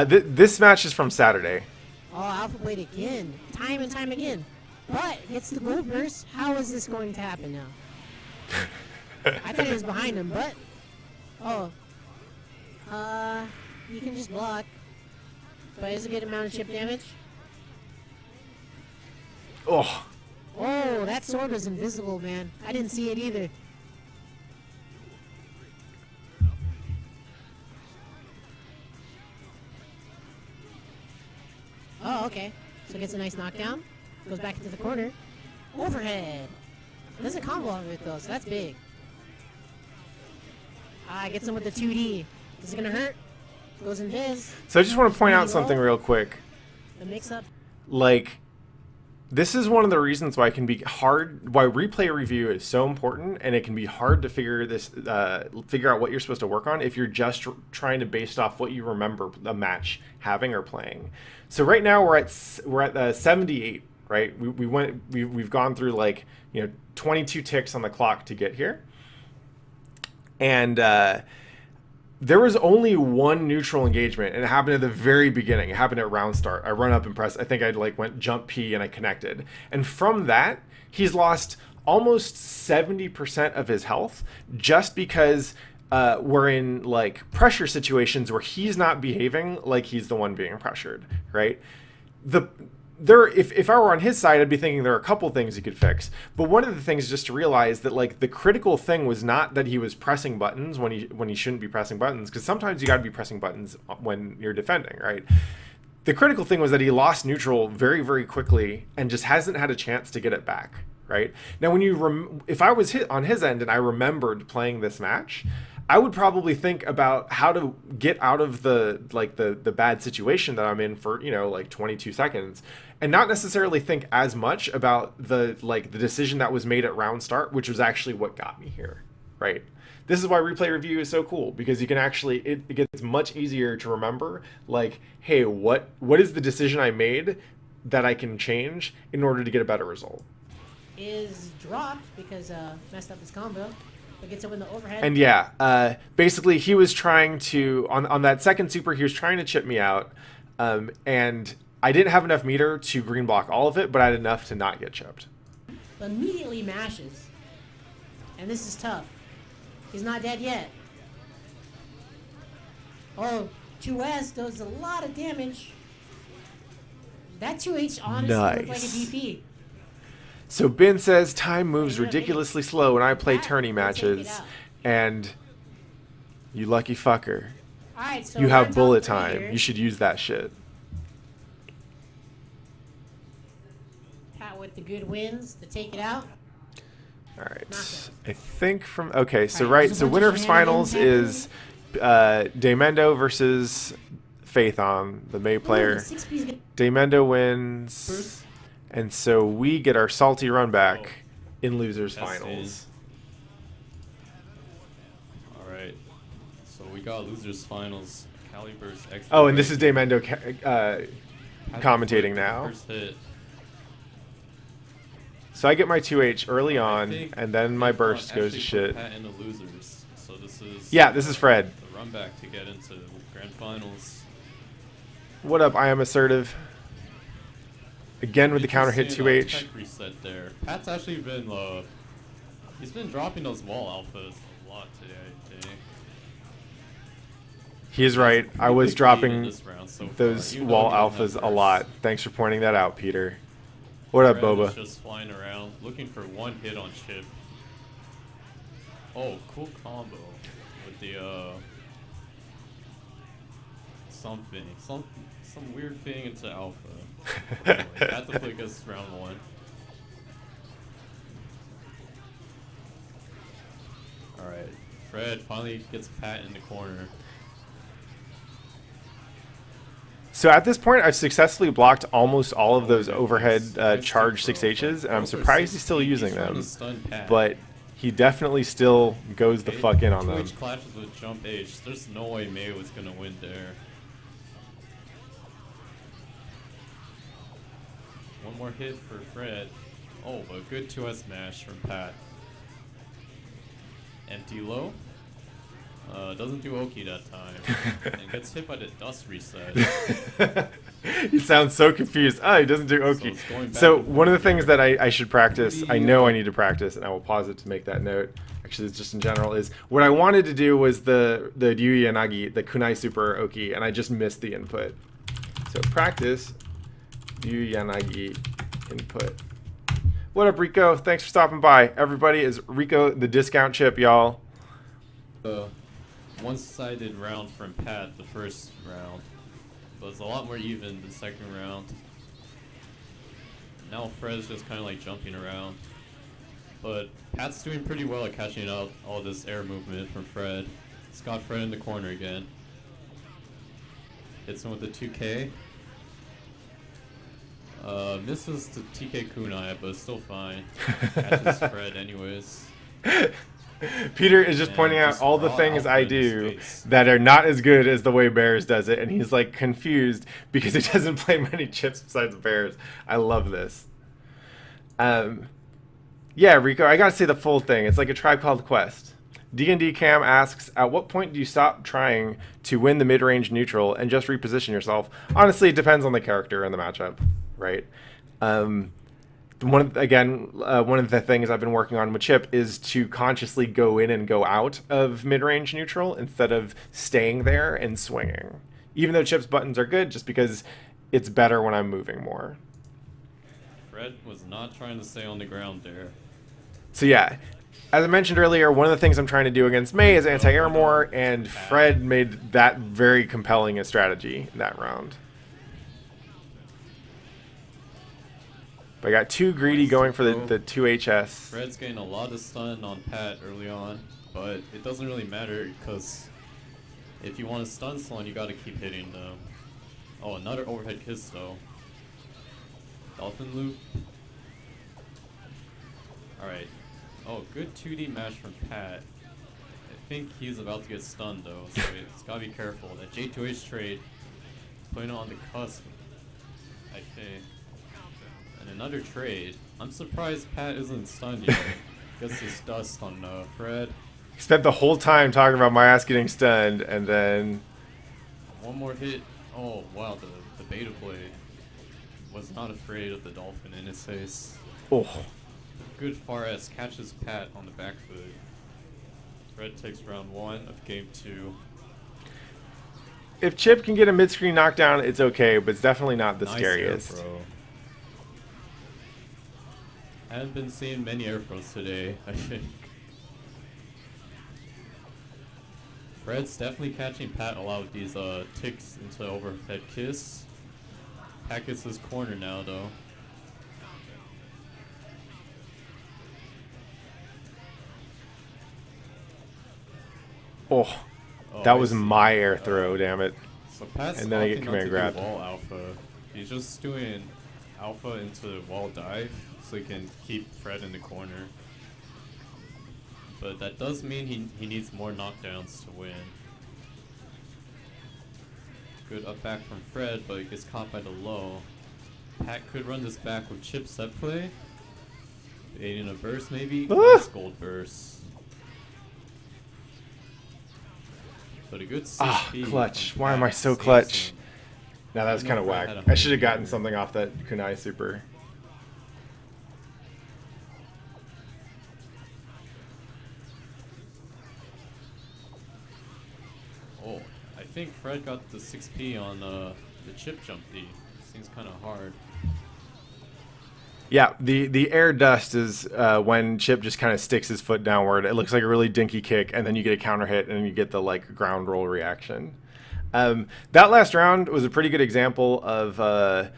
This match is from Saturday. Oh, Alpha Blade again. Time and time again. But gets the gold burst. How is this going to happen now? I thought he was behind him, but... Oh. You can just block. But it's a good amount of chip damage. Oh, Oh, that sword was invisible, man. I didn't see it either. Oh, okay. So gets a nice knockdown. Goes back into the corner. Overhead. There's a combo of it, though, so that's big. Gets him with the 2D. Is it gonna hurt? Goes invis. so I just want to point out something real quick. The mix-up. Like, this is one of the reasons why it can be hard, why replay review is so important, and it can be hard to figure out what you're supposed to work on if you're just trying to base off what you remember the match having or playing. So right now we're at 78, right? We've gone through like 22 ticks on the clock to get here, and there was only one neutral engagement, and it happened at the very beginning. It happened at round start. I run up and press. I think I went jump P and I connected. And from that, he's lost almost 70% of his health just because we're in like pressure situations where he's not behaving like he's the one being pressured, right? If I were on his side, I'd be thinking there are a couple things he could fix. But one of the things just to realize that like the critical thing was not that he was pressing buttons when he shouldn't be pressing buttons, because sometimes you got to be pressing buttons when you're defending, right? The critical thing was that he lost neutral very, very quickly and just hasn't had a chance to get it back, right? Now, when if I was on his end and I remembered playing this match, I would probably think about how to get out of the bad situation that I'm in for 22 seconds, and not necessarily think as much about the decision that was made at round start, which was actually what got me here, right? This is why replay review is so cool, because you can actually it gets much easier to remember, like, hey, what is the decision I made that I can change in order to get a better result. Is dropped because messed up his combo. But gets him in the overhead. And yeah, basically he was trying to, on that second super, he was trying to chip me out. And I didn't have enough meter to green block all of it, but I had enough to not get chipped. Immediately mashes. And this is tough. He's not dead yet. Oh, 2S does a lot of damage. That 2H honestly looked like a DP. So Ben says time moves ridiculously slow when I play tourney matches, and you lucky fucker. Alright, so you have round bullet top three time. here. You should use that shit. Pat with the good wins to take it out. All right. Knockout. I think from okay. So All right, right. there's a So bunch of winners finals shenanigans is daymendou versus Phaethon, the May player. Ooh, the 6P's gonna- Daymendou wins, and so we get our salty run back in losers That's finals. All right. So we got losers finals. Calibur's extra. Oh, and this is break. Daymendou commentating Pattheflip, now. First hit. So I get my 2H early I on, think and then my Phaethon burst goes to actually shit. put Pat in the losers. So this is Yeah, this is Fred. the run back to get into grand finals. What up? I am assertive. Again with the counter hit Interesting, 2H. Tech reset there. Pat's actually been he's been dropping those wall alphas a lot today, I think. He is right. Pretty I was big lead in dropping this round so far, those even though wall we don't have alphas a burst. lot. Thanks for pointing that out, Peter. What up, Fred is Boba? just flying around, looking for one hit on Chip. Oh, cool combo with the something, some weird thing into alpha. Anyway, pattheflip gets round 1. All right, Fred finally gets Pat in the corner. So at this point, I've successfully blocked almost all of those Oh, overhead nice charge throw, 6Hs, and I'm those are surprised he's 6 still feet. using trying to them. stun Pat. But he definitely still goes the Okay, fuck in on them. 2H clashes with jump H. There's no way May was gonna win there. One more hit for Fred. Oh, a good 2S smash from Pat. Empty low. Doesn't do Oki that time. And gets hit by the dust reset. He sounds so confused. Oh, he doesn't do Oki. it's going back So and one of the forth things here. that I should practice, I know I need to practice, and I will pause it to make that note. Actually, it's just in general, is what I wanted to do was the Ryu Yanagi, the Kunai Super Oki, and I just missed the input. So practice Ryu Yanagi input. What up, Rico? Thanks for stopping by. Everybody is Rico the discount chip, y'all. One-sided round from Pat the first round. But it's a lot more even the second round. Now Fred's just kind of like jumping around. But Pat's doing pretty well at catching out all this air movement from Fred. He's got Fred in the corner again. Hits him with the 2K. Misses the TK Kunai, but still fine. Catches Fred anyways. Peter is just And pointing out just all the raw things alpha I in his do face. that are not as good as the way Bears does it, and he's like confused because he doesn't play many chips besides Bears. I love this. Yeah, Rico, I gotta say the full thing. It's like a Tribe Called Quest. D&D Cam asks, at what point do you stop trying to win the mid-range neutral and just reposition yourself? Honestly, it depends on the character and the matchup, right? One of the things I've been working on with Chip is to consciously go in and go out of mid-range neutral instead of staying there and swinging. Even though Chip's buttons are good, just because it's better when I'm moving more. Fred was not trying to stay on the ground there. So yeah, as I mentioned earlier, one of the things I'm trying to do against May is anti-air more, and Fred made that very compelling a strategy in that round. But I got too greedy going for the 2HS. Fred's getting a lot of stun on Pat early on, but it doesn't really matter because if you want to stun someone, you gotta keep hitting them. Oh, another overhead kiss though. Dolphin loop. Alright. Oh, good 2D mash from Pat. I think he's about to get stunned though, so he's gotta be careful. That J2H trade, putting it on the cusp, I think. And another trade. I'm surprised Pat isn't stunned yet. Gets his dust on Fred. He spent the whole time talking about my ass getting stunned, and then... One more hit. Oh, wow, the beta blade was not afraid of the dolphin in his face. Oh. Good far S catches Pat on the back foot. Fred takes round 1 of game 2. If Chip can get a mid-screen knockdown, it's okay, but it's definitely not the Nice scariest. air throw. Haven't been seeing many air throws today, I think. Fred's definitely catching Pat a lot with these ticks into overhead kiss. Pat gets his corner now though. Oh, Oh, that I was see. my air throw, damn it. So Pat's And then I get opting not command to grab. do wall alpha. He's just doing alpha into wall dive so he can keep Fred in the corner. But that does mean he needs more knockdowns to win. Good up back from Fred, but he gets caught by the low. Pat could run this back with chip set play. Aiding a burst maybe. Nice gold burst. But a good 6 feet clutch. from Why am I Pat so saves clutch? him. Now that was I kind of don't know if I whack. had a I should have gotten hundred something off that Kunai Super. Oh, I think Fred got the 6P on the chip jump D. Seems kind of hard. Yeah, the air dust is when Chip just kind of sticks his foot downward. It looks like a really dinky kick, and then you get a counter hit, and you get the like ground roll reaction. That last round was a pretty good example of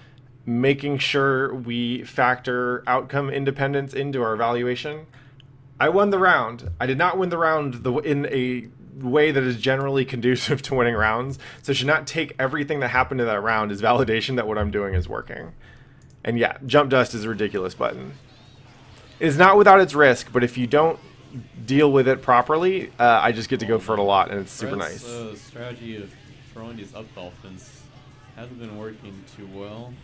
making sure we factor outcome independence into our evaluation. I won the round. I did not win the round in a way that is generally conducive to winning rounds, so should not take everything that happened in that round as validation that what I'm doing is working. And yeah, jump dust is a ridiculous button. It is not without its risk, but if you don't deal with it properly, I just get to go for it a lot, and it's super nice. Strategy of throwing these up dolphins hasn't been working too well.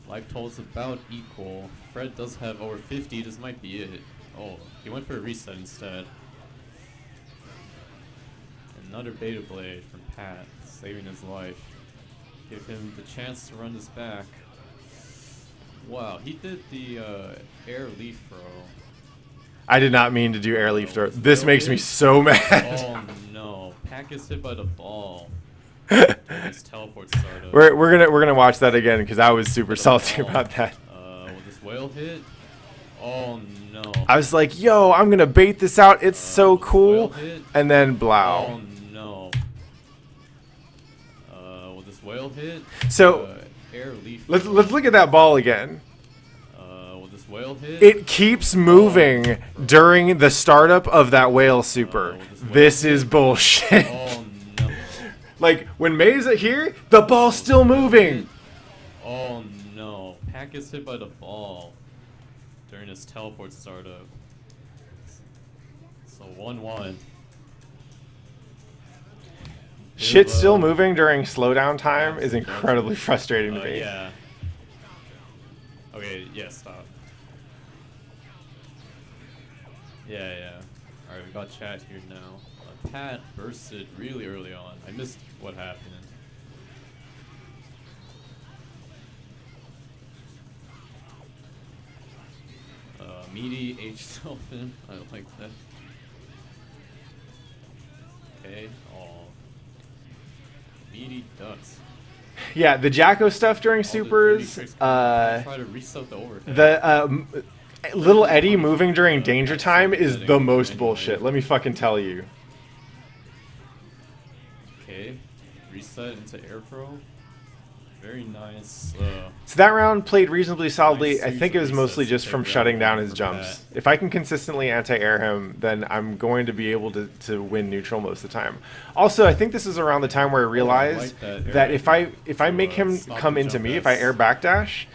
Life totals about equal. Fred does have over 50. This might be it. Oh, he went for a reset instead. Another Beta Blade from Pat, saving his life. Give him the chance to run this back. Wow, he did the air leaf throw. I did not mean to do air leaf throw. This makes me so mad. Oh no, Pat gets hit by the ball. His teleport startup. We're gonna watch that again because I was super salty about that. Will this whale hit? Oh no. I was like, yo, I'm gonna bait this out. It's so cool, and then blow. Oh no. Will this whale hit? So air leaf. let's look at that ball again. Will this whale hit? It keeps moving during the startup of that whale super. This is bullshit. Oh no. Like when May's here, the ball's still moving. Oh no. Pat gets hit by the ball during his teleport startup. So 1-1. Shit still moving during slowdown time is incredibly frustrating to me. Yeah. Okay, yeah, stop. Yeah. Alright, we got chat here now. Pat bursted really early on. I missed what happened. Meaty H Dolphin. I like that. Okay. Oh. Meaty Ducks. Yeah, the Jacko stuff during supers. Try to reset the overhead. The little Eddie moving during danger time is the most bullshit. Let me fucking tell you. Okay, reset into air throw. Very nice. So that round played reasonably solidly. Nice I think it was mostly just from shutting down his jumps. If I can consistently anti-air him, then I'm going to be able to win neutral most of the time. Also, I think this is around the time where I realized that if I make him come into me, if I air backdash,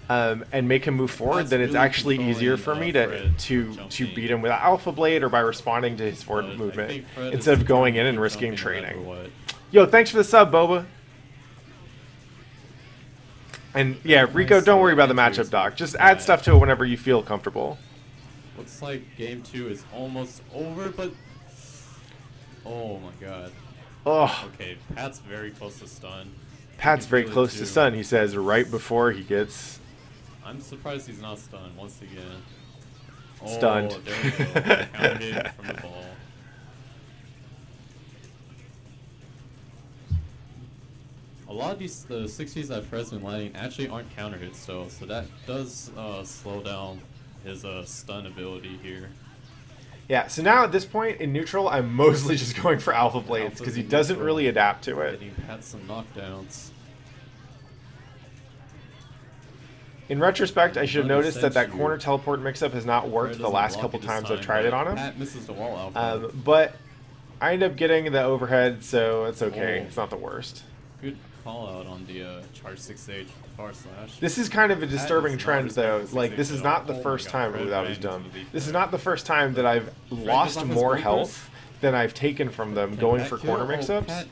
and make him move forward, then it's actually easier for me to beat him with Alpha Blade or by responding to his forward movement instead of going in and risking trading. Yo, thanks for the sub, Boba. And yeah, Rico, don't worry about the matchup, Doc. Just add stuff to it whenever you feel comfortable. Looks like game 2 is almost over, but oh my god. Oh. Okay, Pat's very close to stun. Pat's very close to stun, he says, right before he gets... I'm surprised he's not stunned once again. Stunned. Oh, there we go. Counter hit from the ball. A lot of these the 60s that Fred's been landing actually aren't counter hits, so that does slow down his stun ability here. Yeah, so now at this point in neutral, I'm mostly just going for Alpha Blades because he doesn't really adapt to it. Getting Pat some knockdowns. In retrospect, I should have noticed that corner teleport mix-up has not worked the last couple times I've tried it on him. Pat misses the wall out. But I end up getting the overhead, so it's okay. It's not the worst. Good call out on the charge 6H far slash. This is kind of a disturbing trend, though. Like, this is not the first time without his dumb. This is not the first time that I've lost more health than I've taken from them going for corner mix-ups.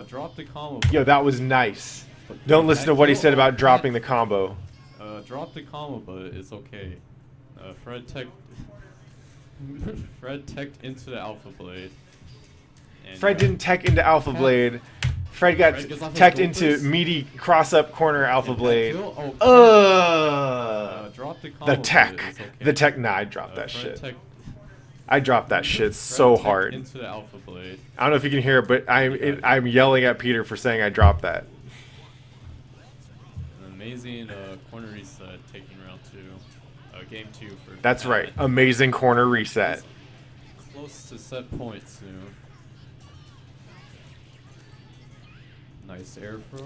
Drop the combo. Yo, that was nice. Don't listen to what he said about dropping the combo. Drop the combo, but it's okay. Fred teched into the Alpha Blade. And, Fred didn't tech into Alpha Blade. Fred got teched into meaty cross-up corner Alpha Blade. Drop the combo, the tech. okay. The tech. Nah, I dropped that shit. I dropped that shit so Fred hard. into the Alpha Blade. I don't know if you can hear it, but I'm yelling at Peter for saying I dropped that. An amazing corner reset taking round 2. Game 2 for That's Pat. right. Amazing corner reset. Close to set point soon. Nice air throw.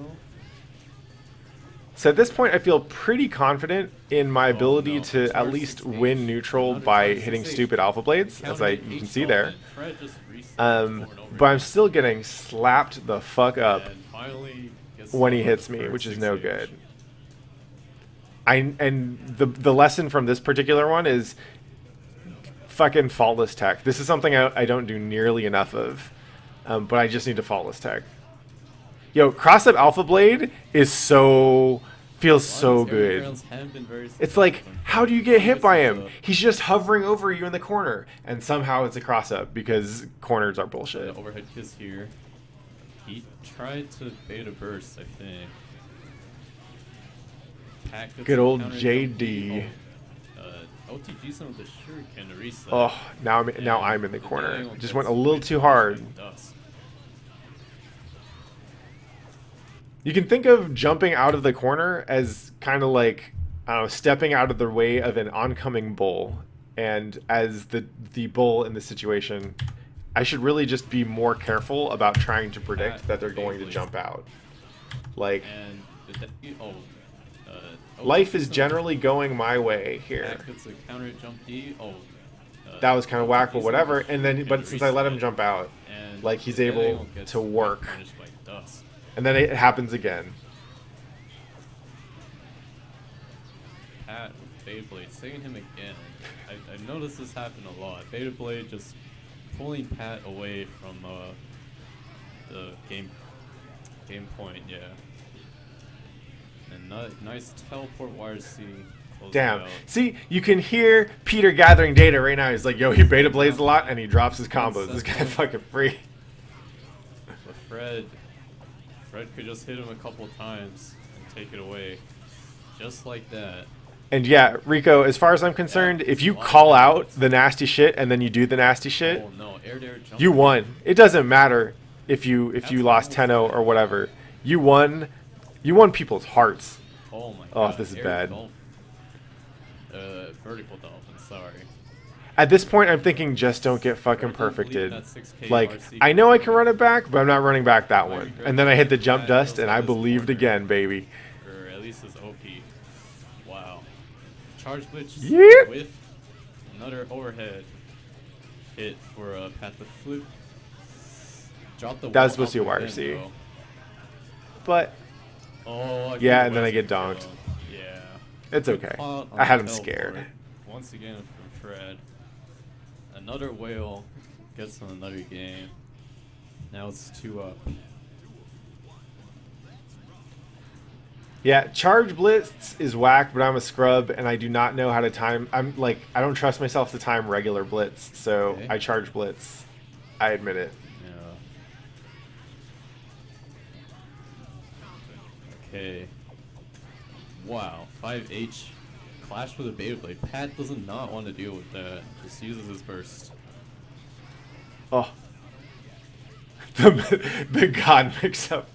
So at this point, I feel pretty confident in my ability no. to at Charge least 6H. win neutral Another by charge hitting 6H. stupid alpha blades, as you can see there. Fred just reset But over and over I'm again. still getting slapped the fuck up And finally gets when he stuck hits me, for which is no 6H. good. And the lesson from this particular one is fucking faultless tech. This is something I don't do nearly enough of, but I just need to faultless tech. Yo, cross up alpha blade is feels so good. It's like, how do you get hit by him? He's just hovering over you in the corner, and somehow it's a cross up because corners are bullshit. The overhead kiss here. He tried to beta burst, I think. Pat gets Good a old counter JD. OTG some of the shuriken to reset. Oh, now I'm And in the the corner. diagonal Just gets went a little hit too by hard. dust. You can think of jumping out of the corner as kind of like, I don't know, stepping out of the way of an oncoming bull. And as the bull in this situation, I should really just be more careful about trying to predict that they're going to jump out. Like, And life is generally going my way here. Pat gets a counter jump D. That was kind of whack, but whatever. And then, but And since I let him reset. jump out, And like, he's the able diagonal gets to work. punished by dust. And then it happens again. Pat with Beta Blade saving him again. I've noticed this happen a lot. Beta Blade just pulling Pat away from the game point, yeah. And nice teleport YRC. Damn. See, you can hear Peter gathering data right now. He's like, yo, he beta blades a lot, and he drops his combos. This guy fucking free. But Fred could just hit him a couple times and take it away. Just like that. And yeah, Rico, as far as I'm concerned, if you call out the nasty shit and then you do the nasty shit, Oh no, air to air jump. you won. It doesn't matter if you lost 10-0 or whatever. You won people's hearts. Oh my Oh, god. this is air bad. dolphin. Vertical dolphin, sorry. At this point, I'm thinking just don't get fucking I don't believe perfected. that 6K Like, RC I know I can run it back, but I'm not running back that one. And then I hit the jump dust, and I believed again, baby. Or at least his OP. Wow. Charge glitch Yep. with another overhead hit for a pattheflip. Drop the That was wall supposed to be a off wire again, C. though. But Oh, Yeah, and then I get donked. Yeah. it's Good okay. call out on I had the him scared. teleport. Once again from Fred. Another whale gets him another game. Now it's 2 up. Yeah, charge blitz is whack, but I'm a scrub and I do not know how to time. I'm like, I don't trust myself to time regular blitz, so Okay. I charge blitz. I admit it. Yeah. Okay. Wow. 5H. Clash with a Beta Blade. Pat does not want to deal with that. Just uses his burst. Oh, the god mix up.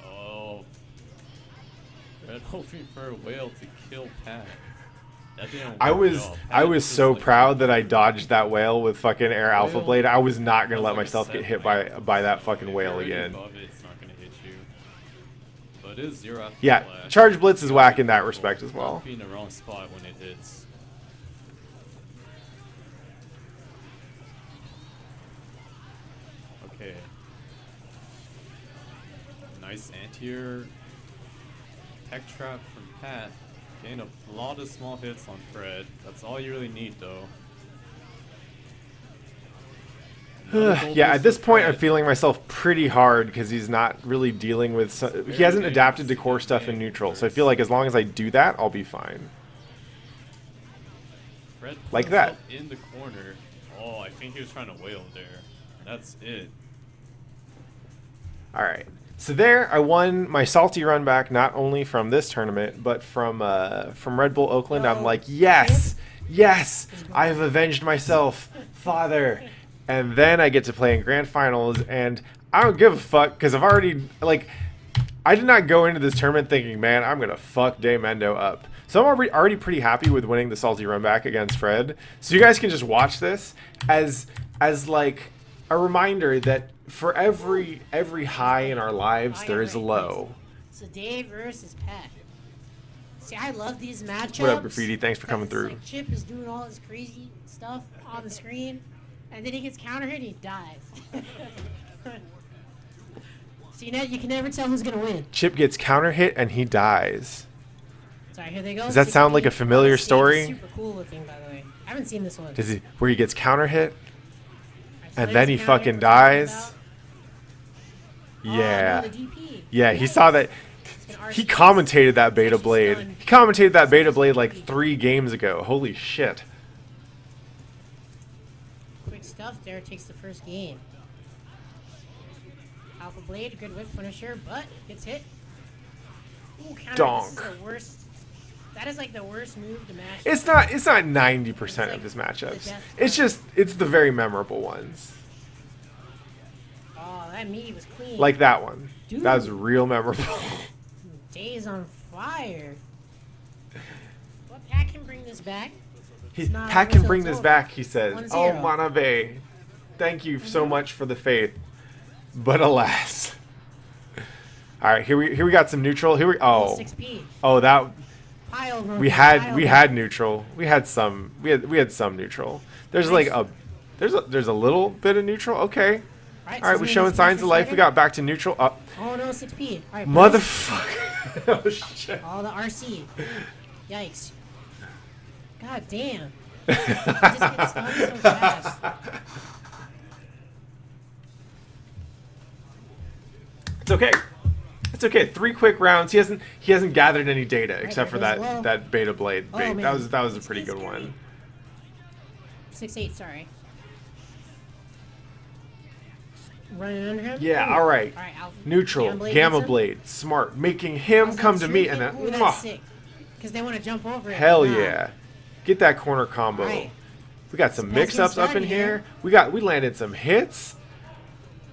Oh. Red hoping for a whale to kill Pat. That didn't I work was at all. I Pat was just, so like, proud that I dodged that whale with fucking air alpha Whale blade. I was not gonna has let like a myself get set hit length, by that so fucking if whale you're already again. above it, it's not gonna hit you. But it is 0 after Yeah, flash. charge blitz is You whack gotta in be that careful respect as well. not be in the wrong spot when it hits. Okay. Nice anti-air tech trap from Pat. Gain a lot of small hits on Fred. That's all you really need, though. Another gold Yeah, at boost this for point, I'm Fred. feeling myself pretty hard because he's not really dealing with. He hasn't adapted to core stuff in neutral, so I feel like as long as I do that, I'll be fine. Fred put like that. himself in the corner. Oh, I think he was trying to whale there. That's it. All right. So there, I won my salty run back not only from this tournament but from Red Bull Oakland. I'm like, yes, yes, I have avenged myself, Father. And then I get to play in grand finals, and I don't give a fuck because I've already like, I did not go into this tournament thinking, man, I'm gonna fuck daymendou up. So I'm already pretty happy with winning the salty run back against Fred. So you guys can just watch this as like a reminder that for every high in our lives, there is a low. So Dave versus Pat. See, I love these matchups. What up, Graffiti? Thanks for coming through. Like Chip is doing all this crazy stuff on the screen, and then he gets counter hit and he dies. So you can never tell who's gonna win. Chip gets counter hit and he dies. Sorry, here they go. Does that sound like a familiar story? Super cool looking, by the way. I haven't seen this one. Does he where he gets counter hit So and then he there's the counter fucking hit we're talking dies? about. Yeah. Oh, no, the DP. Yeah, he Nice. saw that. It's an He RC. commentated that beta Actually blade. stunned. He commentated that beta blade like 3 games ago. Holy shit. Quick stuff there takes the first game. Alpha Blade, good whip finisher, but gets hit. Ooh, counter. Donk. This is the worst. That is like the worst move to match. It's not 90% It's of like his the matchups. death It's just it's the very memorable ones. Oh, that meaty was clean. Like that one. Dude. That was real memorable. Days on fire. Well, Pat can bring this back. He, It's not Pat over can till bring it's this over. back, he says. 1-0. Oh, Manabe. Thank you so much for the faith. But alas. Alright, here we got some neutral. Here we oh. 6P. Oh, that Pile we had neutral. We had some neutral. There's Nice. like there's a little bit of neutral. Okay. Right, Alright, we're showing signs of life. We got back to neutral. Oh no, 6P. Alright, Motherfucker. Oh shit. Oh, the RC. Yikes. God damn. He just gets stunned so fast. It's okay. It's okay. 3 quick rounds. He hasn't gathered any data except for there that goes low. that beta blade Oh, bait. man. That was a It's pretty good scary. one. 6-8, sorry. Running under him? Yeah. Ooh. All right. Alright, Alpha. Neutral. Gamma Gamma gets him. blade. Smart. Making him Also come to me shrinking. and then. Ooh, Mwah. that's sick. Because they want to jump over it. Hell Nah. yeah. Get that corner combo. Alright. We got some Pat's mix-ups getting up in started here. here. We landed some hits.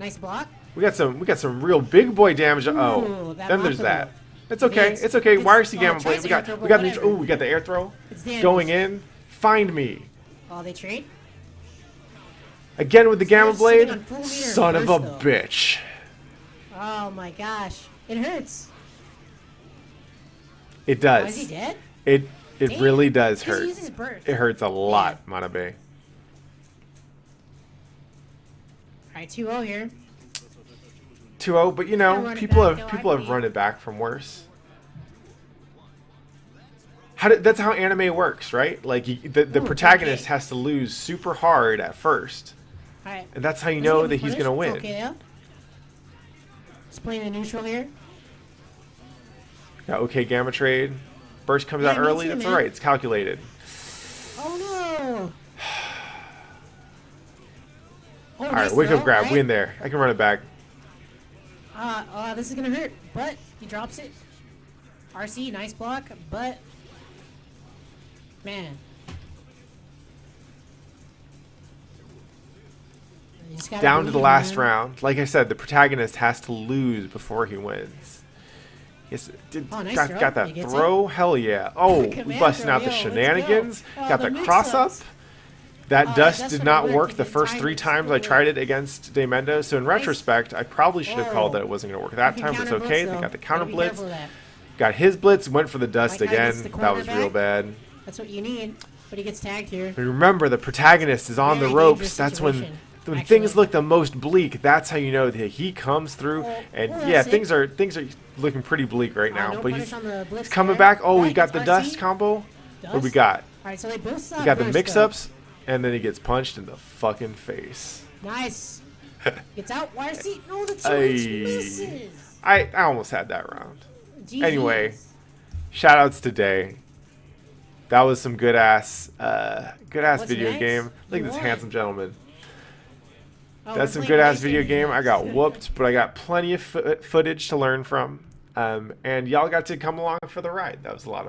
Nice block. We got some real big boy damage. Ooh, Oh, that then there's optimal. that. It's okay. It is. It's okay. It's- YRC oh, Gamma tries blade. to air throw, We but got neutral. whatever. Ooh, we got the air throw. It's damage. Going in. Find me. Oh, they trade? Again with the Gamma They're sitting blade. on full meter Son of a first, though. bitch. Oh my gosh. It hurts. It Oh, does. is he dead? It Damn. really does Just hurt. use his burst. It hurts a lot, Manabe. Alright, 2-0 here. 2-0, but you Gotta know, run it people back, have though, I people have believe. run it back from worse. That's how anime works, right? Like the Ooh, protagonist okay. has to lose super hard at first, Alright. and that's how you Is he know gonna that be he's punished? gonna win. It's okay, though. He's playing a neutral here. Got okay gamma trade. Burst comes Yeah, out me early. too, That's man. alright. It's calculated. Oh no! Oh, All right, nice wake up throw, grab. right? We in there. I can run it back. This is gonna hurt, but he drops it. RC, nice block, but man. You just gotta Down to the believe, last man. round. Like I said, the protagonist has to lose before he wins. Yes, Oh, nice got, throw. got He that gets throw. Hell yeah. Oh, we Command busting throw, out the yo, let's go. shenanigans. Oh, Got the the cross up. mix-ups. That Oh, dust that's did what not worked. work You the can first time 3 it times I so tried well. it against daymendou. So in retrospect, I probably should have called Oh. that it wasn't going to work that You time, can but it's counter okay. blitz, They though. got the counter Gotta be blitz. careful of that. Got his blitz, went for the dust Like how he again. gets the That was corner real back. bad. That's what you need, but he gets tagged here. But remember, the protagonist is on Very the ropes. dangerous That's situation, when actually. things look the most bleak. That's how you know that he comes through. Oh, And oh, yeah, that's things are looking pretty bleak right now. No but punish he's on the blitz coming there. back. Oh, we Right, got the it's dust RC. combo. What we Dust? got? Alright, so they both stop We got the burst, mix-ups, and then he gets punched in the fucking face. though. Nice. Gets out. YRC. No, the Ay. charge misses. I almost had that round. GG's. Anyway, shout outs today. That was some good ass What's video next? game. Look You at this won. handsome gentleman. Oh, That's we're some playing good ass racing video game. I got games. whooped, but I got plenty of footage to learn from. And y'all got to come along for the ride. That was a lot of